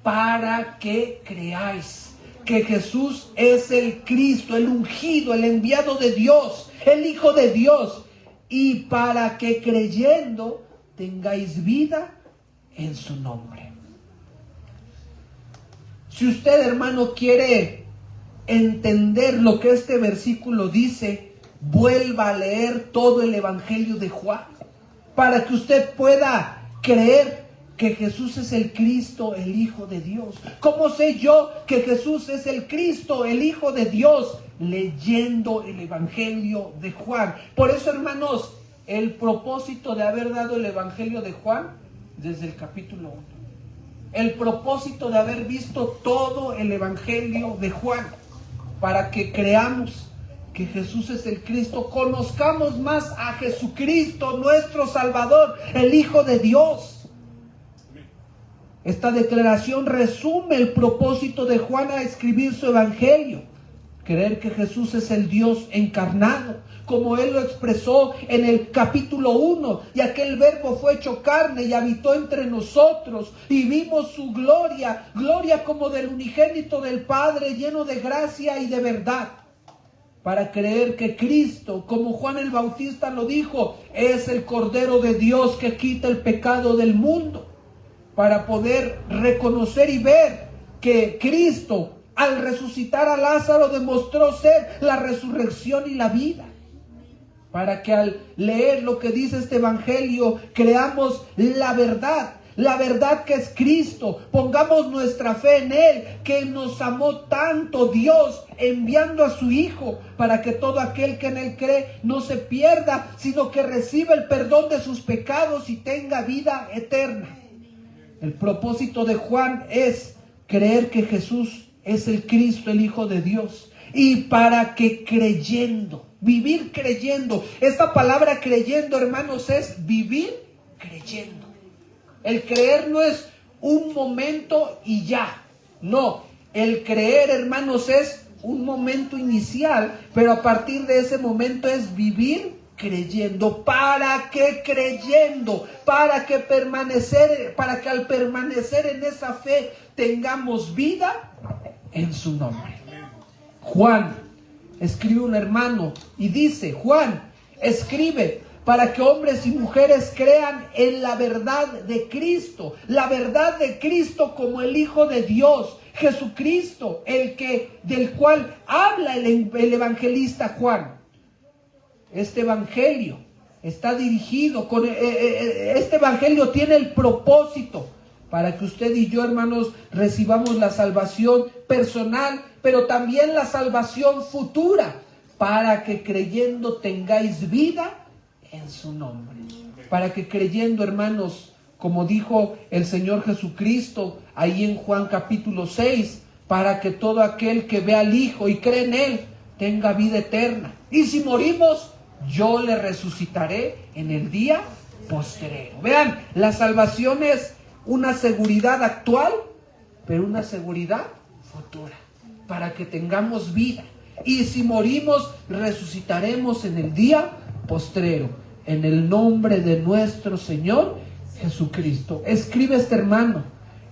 Para que creáis que Jesús es el Cristo, el ungido, el enviado de Dios, el Hijo de Dios, y para que creyendo tengáis vida en su nombre. Si usted, hermano, quiere entender lo que este versículo dice, vuelva a leer todo el Evangelio de Juan, para que usted pueda creer que Jesús es el Cristo, el Hijo de Dios? ¿Cómo sé yo que Jesús es el Cristo, el Hijo de Dios? Leyendo el Evangelio de Juan. Por eso, hermanos, el propósito de haber dado el Evangelio de Juan desde el capítulo 1. El propósito de haber visto todo el Evangelio de Juan, para que creamos que Jesús es el Cristo, conozcamos más a Jesucristo, nuestro Salvador, el Hijo de Dios. Esta declaración resume el propósito de Juan a escribir su Evangelio. Creer que Jesús es el Dios encarnado, como Él lo expresó en el capítulo 1. Y aquel verbo fue hecho carne y habitó entre nosotros. Y vimos su gloria, gloria como del unigénito del Padre, lleno de gracia y de verdad. Para creer que Cristo, como Juan el Bautista lo dijo, es el Cordero de Dios que quita el pecado del mundo. Para poder reconocer y ver que Cristo, al resucitar a Lázaro, demostró ser la resurrección y la vida. Para que al leer lo que dice este Evangelio, creamos la verdad que es Cristo, pongamos nuestra fe en Él, que nos amó tanto Dios, enviando a su Hijo, para que todo aquel que en Él cree no se pierda, sino que reciba el perdón de sus pecados y tenga vida eterna. El propósito de Juan es creer que Jesús es el Cristo, el Hijo de Dios. Y para que creyendo, vivir creyendo. Esta palabra creyendo, hermanos, es vivir creyendo. El creer no es un momento y ya. No, el creer, hermanos, es un momento inicial, pero a partir de ese momento es vivir creyendo. ¿Para qué creyendo? Para que al permanecer en esa fe tengamos vida en su nombre. Juan escribe un hermano y dice, Juan escribe para que hombres y mujeres crean en la verdad de Cristo. La verdad de Cristo como el Hijo de Dios, Jesucristo, del cual habla el evangelista Juan. Este evangelio está dirigido, este evangelio tiene el propósito para que usted y yo, hermanos, recibamos la salvación personal, pero también la salvación futura, para que creyendo tengáis vida en su nombre. Para que creyendo, hermanos, como dijo el Señor Jesucristo ahí en Juan capítulo 6, para que todo aquel que ve al Hijo y cree en Él tenga vida eterna. Y si morimos, yo le resucitaré en el día postrero. Vean, la salvación es una seguridad actual, pero una seguridad futura, para que tengamos vida. Y si morimos, resucitaremos en el día postrero, en el nombre de nuestro Señor Jesucristo. Escribe este hermano,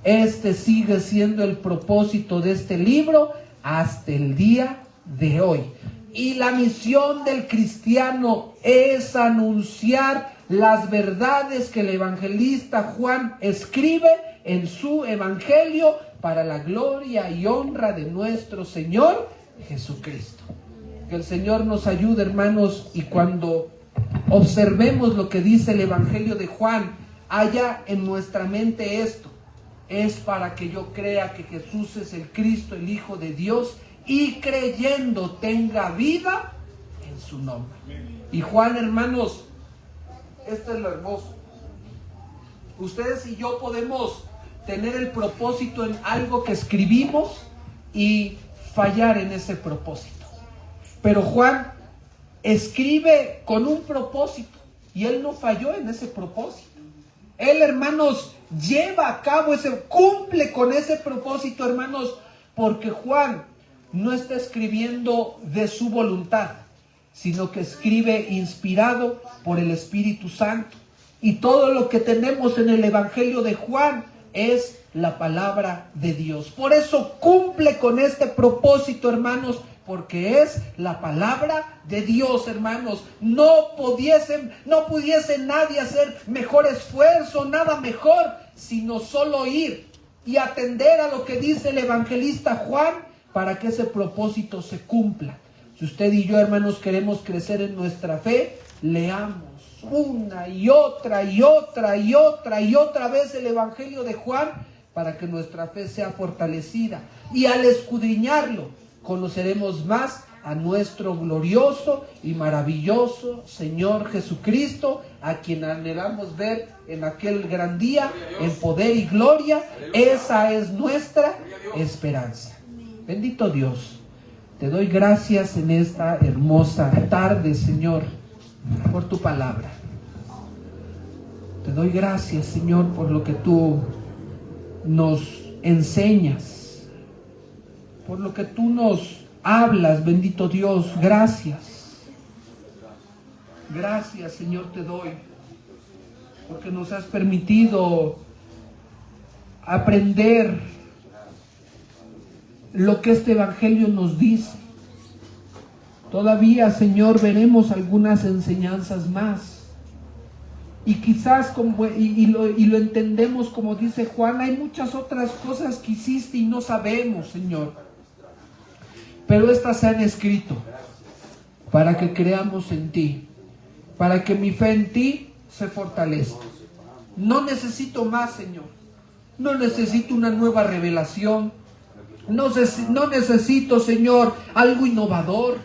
este sigue siendo el propósito de este libro hasta el día de hoy. Y la misión del cristiano es anunciar las verdades que el evangelista Juan escribe en su evangelio para la gloria y honra de nuestro Señor Jesucristo. Que el Señor nos ayude, hermanos, y cuando observemos lo que dice el evangelio de Juan, haya en nuestra mente esto: es para que yo crea que Jesús es el Cristo, el Hijo de Dios, y creyendo tenga vida en su nombre. Y Juan, hermanos, esto es lo hermoso. Ustedes y yo podemos tener el propósito en algo que escribimos y fallar en ese propósito. Pero Juan escribe con un propósito y él no falló en ese propósito. Él, hermanos, lleva a cabo cumple con ese propósito, hermanos, porque Juan no está escribiendo de su voluntad, sino que escribe inspirado por el Espíritu Santo. Y todo lo que tenemos en el Evangelio de Juan es la palabra de Dios. Por eso cumple con este propósito, hermanos, porque es la palabra de Dios, hermanos. No pudiese nadie hacer mejor esfuerzo, nada mejor, sino solo ir y atender a lo que dice el evangelista Juan para que ese propósito se cumpla. Si usted y yo, hermanos, queremos crecer en nuestra fe, leamos una y otra y otra y otra y otra vez el Evangelio de Juan para que nuestra fe sea fortalecida. Y al escudriñarlo, conoceremos más a nuestro glorioso y maravilloso Señor Jesucristo, a quien anhelamos ver en aquel gran día en poder y gloria. Esa es nuestra esperanza. Bendito Dios, te doy gracias en esta hermosa tarde, Señor, por tu palabra. Te doy gracias, Señor, por lo que tú nos enseñas, por lo que tú nos hablas, bendito Dios. Gracias. Gracias, Señor, te doy, porque nos has permitido aprender lo que este Evangelio nos dice. Todavía, Señor, veremos algunas enseñanzas más. Y quizás lo entendemos como dice Juan, hay muchas otras cosas que hiciste y no sabemos, Señor. Pero estas se han escrito para que creamos en ti, para que mi fe en ti se fortalezca. No necesito más, Señor. No necesito una nueva revelación. No necesito, Señor, algo innovador.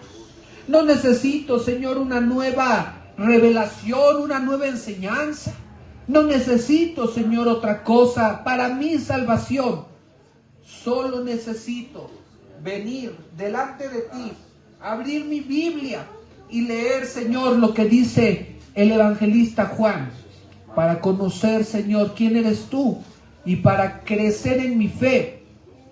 No necesito, Señor, una nueva revelación, una nueva enseñanza. No necesito, Señor, otra cosa para mi salvación. Solo necesito venir delante de ti, abrir mi Biblia y leer, Señor, lo que dice el evangelista Juan, para conocer, Señor, quién eres tú y para crecer en mi fe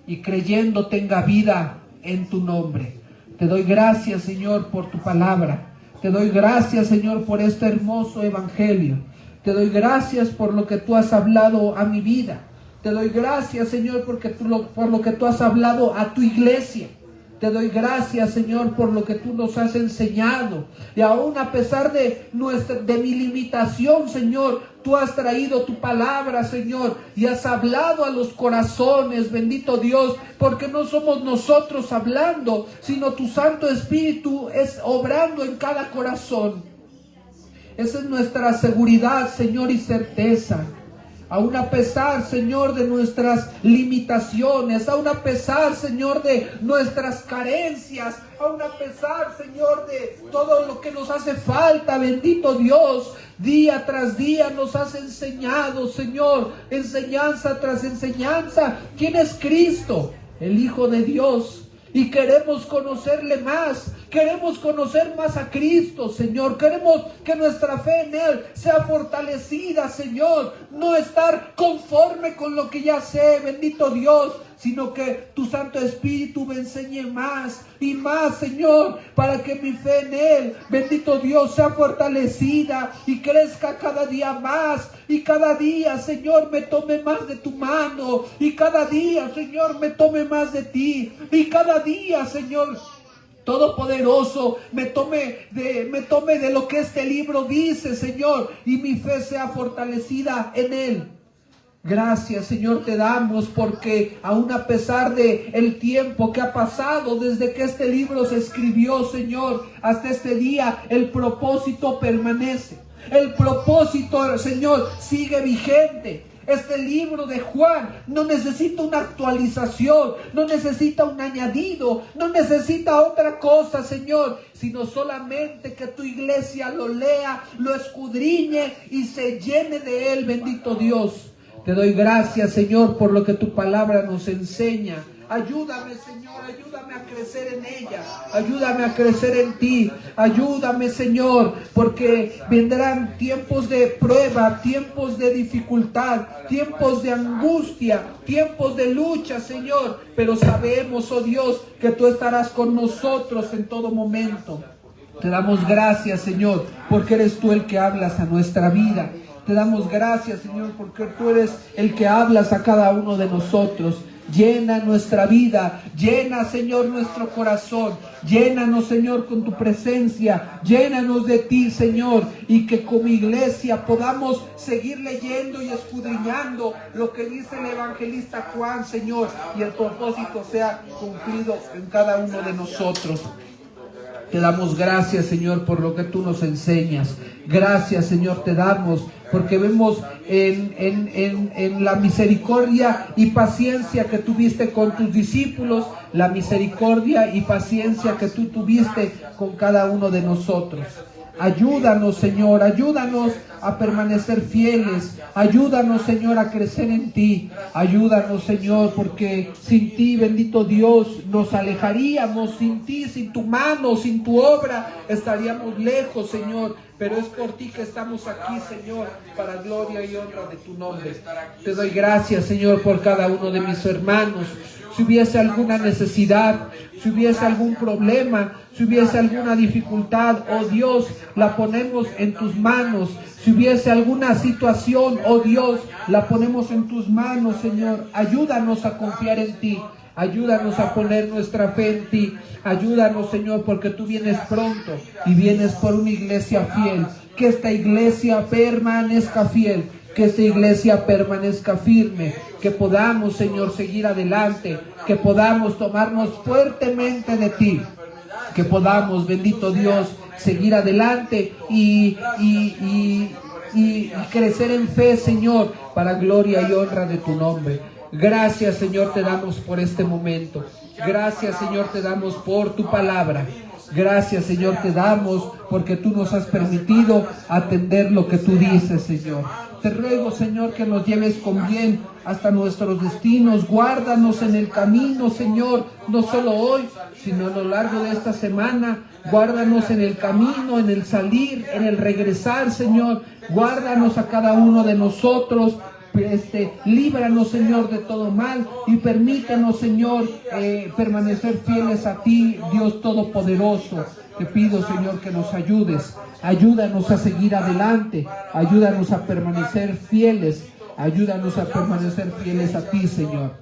y creyendo tenga vida en tu nombre. Te doy gracias, Señor, por tu palabra. Te doy gracias, Señor, por este hermoso evangelio. Te doy gracias por lo que tú has hablado a mi vida. Te doy gracias, Señor, por lo que tú has hablado a tu iglesia. Te doy gracias, Señor, por lo que tú nos has enseñado. Y aún a pesar de mi limitación, Señor, tú has traído tu palabra, Señor, y has hablado a los corazones, bendito Dios, porque no somos nosotros hablando, sino tu Santo Espíritu es obrando en cada corazón. Esa es nuestra seguridad, Señor, y certeza. Aún a pesar, Señor, de nuestras limitaciones, aún a pesar, Señor, de nuestras carencias, aún a pesar, Señor, de todo lo que nos hace falta, bendito Dios, día tras día nos has enseñado, Señor, enseñanza tras enseñanza, ¿quién es Cristo? El Hijo de Dios. Y queremos conocerle más, queremos conocer más a Cristo, Señor. Queremos que nuestra fe en Él sea fortalecida, Señor. No estar conforme con lo que ya sé, bendito Dios, sino que tu Santo Espíritu me enseñe más y más, Señor, para que mi fe en Él, bendito Dios, sea fortalecida y crezca cada día más. Y cada día, Señor, me tome más de tu mano. Y cada día, Señor, me tome más de ti. Y cada día, Señor Todopoderoso, me tome de lo que este libro dice, Señor, y mi fe sea fortalecida en Él. Gracias, Señor, te damos porque aún a pesar de el tiempo que ha pasado desde que este libro se escribió, Señor, hasta este día, el propósito permanece. El propósito, Señor, sigue vigente. Este libro de Juan no necesita una actualización, no necesita un añadido, no necesita otra cosa, Señor, sino solamente que tu iglesia lo lea, lo escudriñe y se llene de él, bendito Dios. Te doy gracias, Señor, por lo que tu palabra nos enseña. Ayúdame, Señor, ayúdame a crecer en ella, ayúdame a crecer en ti, ayúdame, Señor, porque vendrán tiempos de prueba, tiempos de dificultad, tiempos de angustia, tiempos de lucha, Señor, pero sabemos, oh Dios, que tú estarás con nosotros en todo momento. Te damos gracias, Señor, porque eres tú el que hablas a nuestra vida. Te damos gracias, Señor, porque tú eres el que hablas a cada uno de nosotros. Llena nuestra vida, llena, Señor, nuestro corazón, llénanos, Señor, con tu presencia, llénanos de ti, Señor, y que como iglesia podamos seguir leyendo y escudriñando lo que dice el evangelista Juan, Señor, y el propósito sea cumplido en cada uno de nosotros. Te damos gracias, Señor, por lo que tú nos enseñas. Gracias, Señor, te damos porque vemos en la misericordia y paciencia que tuviste con tus discípulos, la misericordia y paciencia que tú tuviste con cada uno de nosotros. Ayúdanos, Señor, ayúdanos a permanecer fieles. Ayúdanos, Señor, a crecer en ti. Ayúdanos, Señor, porque sin ti, bendito Dios, nos alejaríamos. Sin ti, sin tu mano, sin tu obra, estaríamos lejos, Señor. Pero es por ti que estamos aquí, Señor, para gloria y honra de tu nombre. Te doy gracias, Señor, por cada uno de mis hermanos. Si hubiese alguna necesidad, si hubiese algún problema, si hubiese alguna dificultad, oh Dios, la ponemos en tus manos. Si hubiese alguna situación, oh Dios, la ponemos en tus manos, Señor. Ayúdanos a confiar en ti. Ayúdanos a poner nuestra fe en ti. Ayúdanos, Señor, porque tú vienes pronto y vienes por una iglesia fiel. Que esta iglesia permanezca fiel. Que esta iglesia permanezca firme, que podamos, Señor, seguir adelante, que podamos tomarnos fuertemente de ti, que podamos, bendito Dios, seguir adelante y crecer en fe, Señor, para gloria y honra de tu nombre. Gracias, Señor, te damos por este momento. Gracias, Señor, te damos por tu palabra. Gracias, Señor, te damos porque tú nos has permitido atender lo que tú dices, Señor. Te ruego, Señor, que nos lleves con bien hasta nuestros destinos. Guárdanos en el camino, Señor, no solo hoy, sino a lo largo de esta semana. Guárdanos en el camino, en el salir, en el regresar, Señor. Guárdanos a cada uno de nosotros. Líbranos, Señor, de todo mal y permítanos, Señor, permanecer fieles a ti, Dios Todopoderoso. Te pido, Señor, que nos ayudes. Ayúdanos a seguir adelante. Ayúdanos a permanecer fieles. Ayúdanos a permanecer fieles a ti, Señor.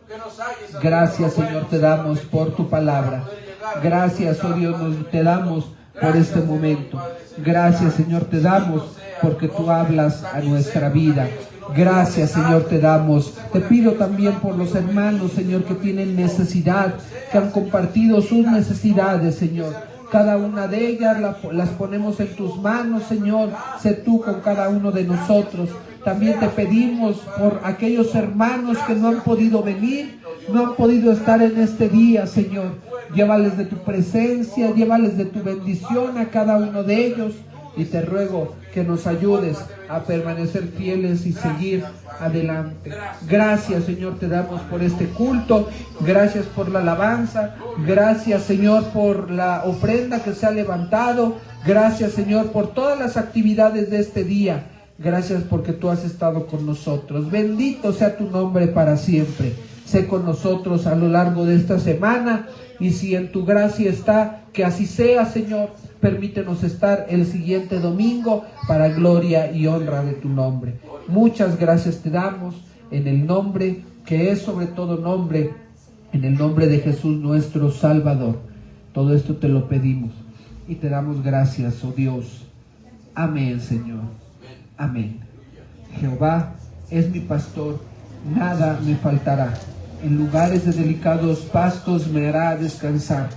Gracias, Señor, te damos por tu palabra. Gracias, oh Dios, te damos por este momento. Gracias, Señor, te damos porque tú hablas a nuestra vida. Gracias, Señor, te damos. Te pido también por los hermanos, Señor, que tienen necesidad, que han compartido sus necesidades, Señor. Cada una de ellas las ponemos en tus manos, Señor. Sé tú con cada uno de nosotros. También te pedimos por aquellos hermanos que no han podido venir, no han podido estar en este día, Señor. Llévales de tu presencia, llévales de tu bendición a cada uno de ellos. Y te ruego que nos ayudes a permanecer fieles y seguir adelante. Gracias, Señor, te damos por este culto. Gracias por la alabanza. Gracias, Señor, por la ofrenda que se ha levantado. Gracias, Señor, por todas las actividades de este día. Gracias porque tú has estado con nosotros. Bendito sea tu nombre para siempre. Sé con nosotros a lo largo de esta semana. Y si en tu gracia está, que así sea, Señor. Permítenos estar el siguiente domingo para gloria y honra de tu nombre. Muchas gracias te damos en el nombre que es sobre todo nombre, en el nombre de Jesús nuestro Salvador. Todo esto te lo pedimos y te damos gracias, oh Dios. Amén, Señor. Amén. Jehová es mi pastor, nada me faltará. En lugares de delicados pastos me hará descansar.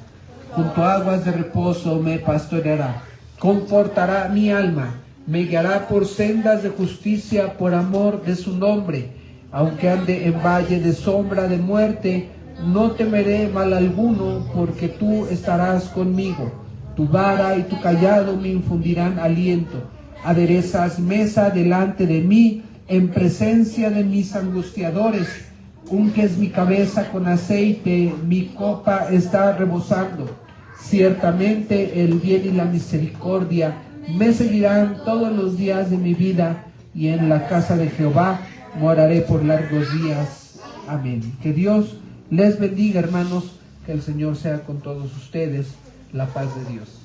Junto a aguas de reposo me pastoreará, confortará mi alma, me guiará por sendas de justicia por amor de su nombre. Aunque ande en valle de sombra de muerte, no temeré mal alguno, porque tú estarás conmigo. Tu vara y tu cayado me infundirán aliento. Aderezas mesa delante de mí, en presencia de mis angustiadores. Unges mi cabeza con aceite, mi copa está rebosando. Ciertamente el bien y la misericordia me seguirán todos los días de mi vida, y en la casa de Jehová moraré por largos días. Amén. Que Dios les bendiga, hermanos, que el Señor sea con todos ustedes. La paz de Dios.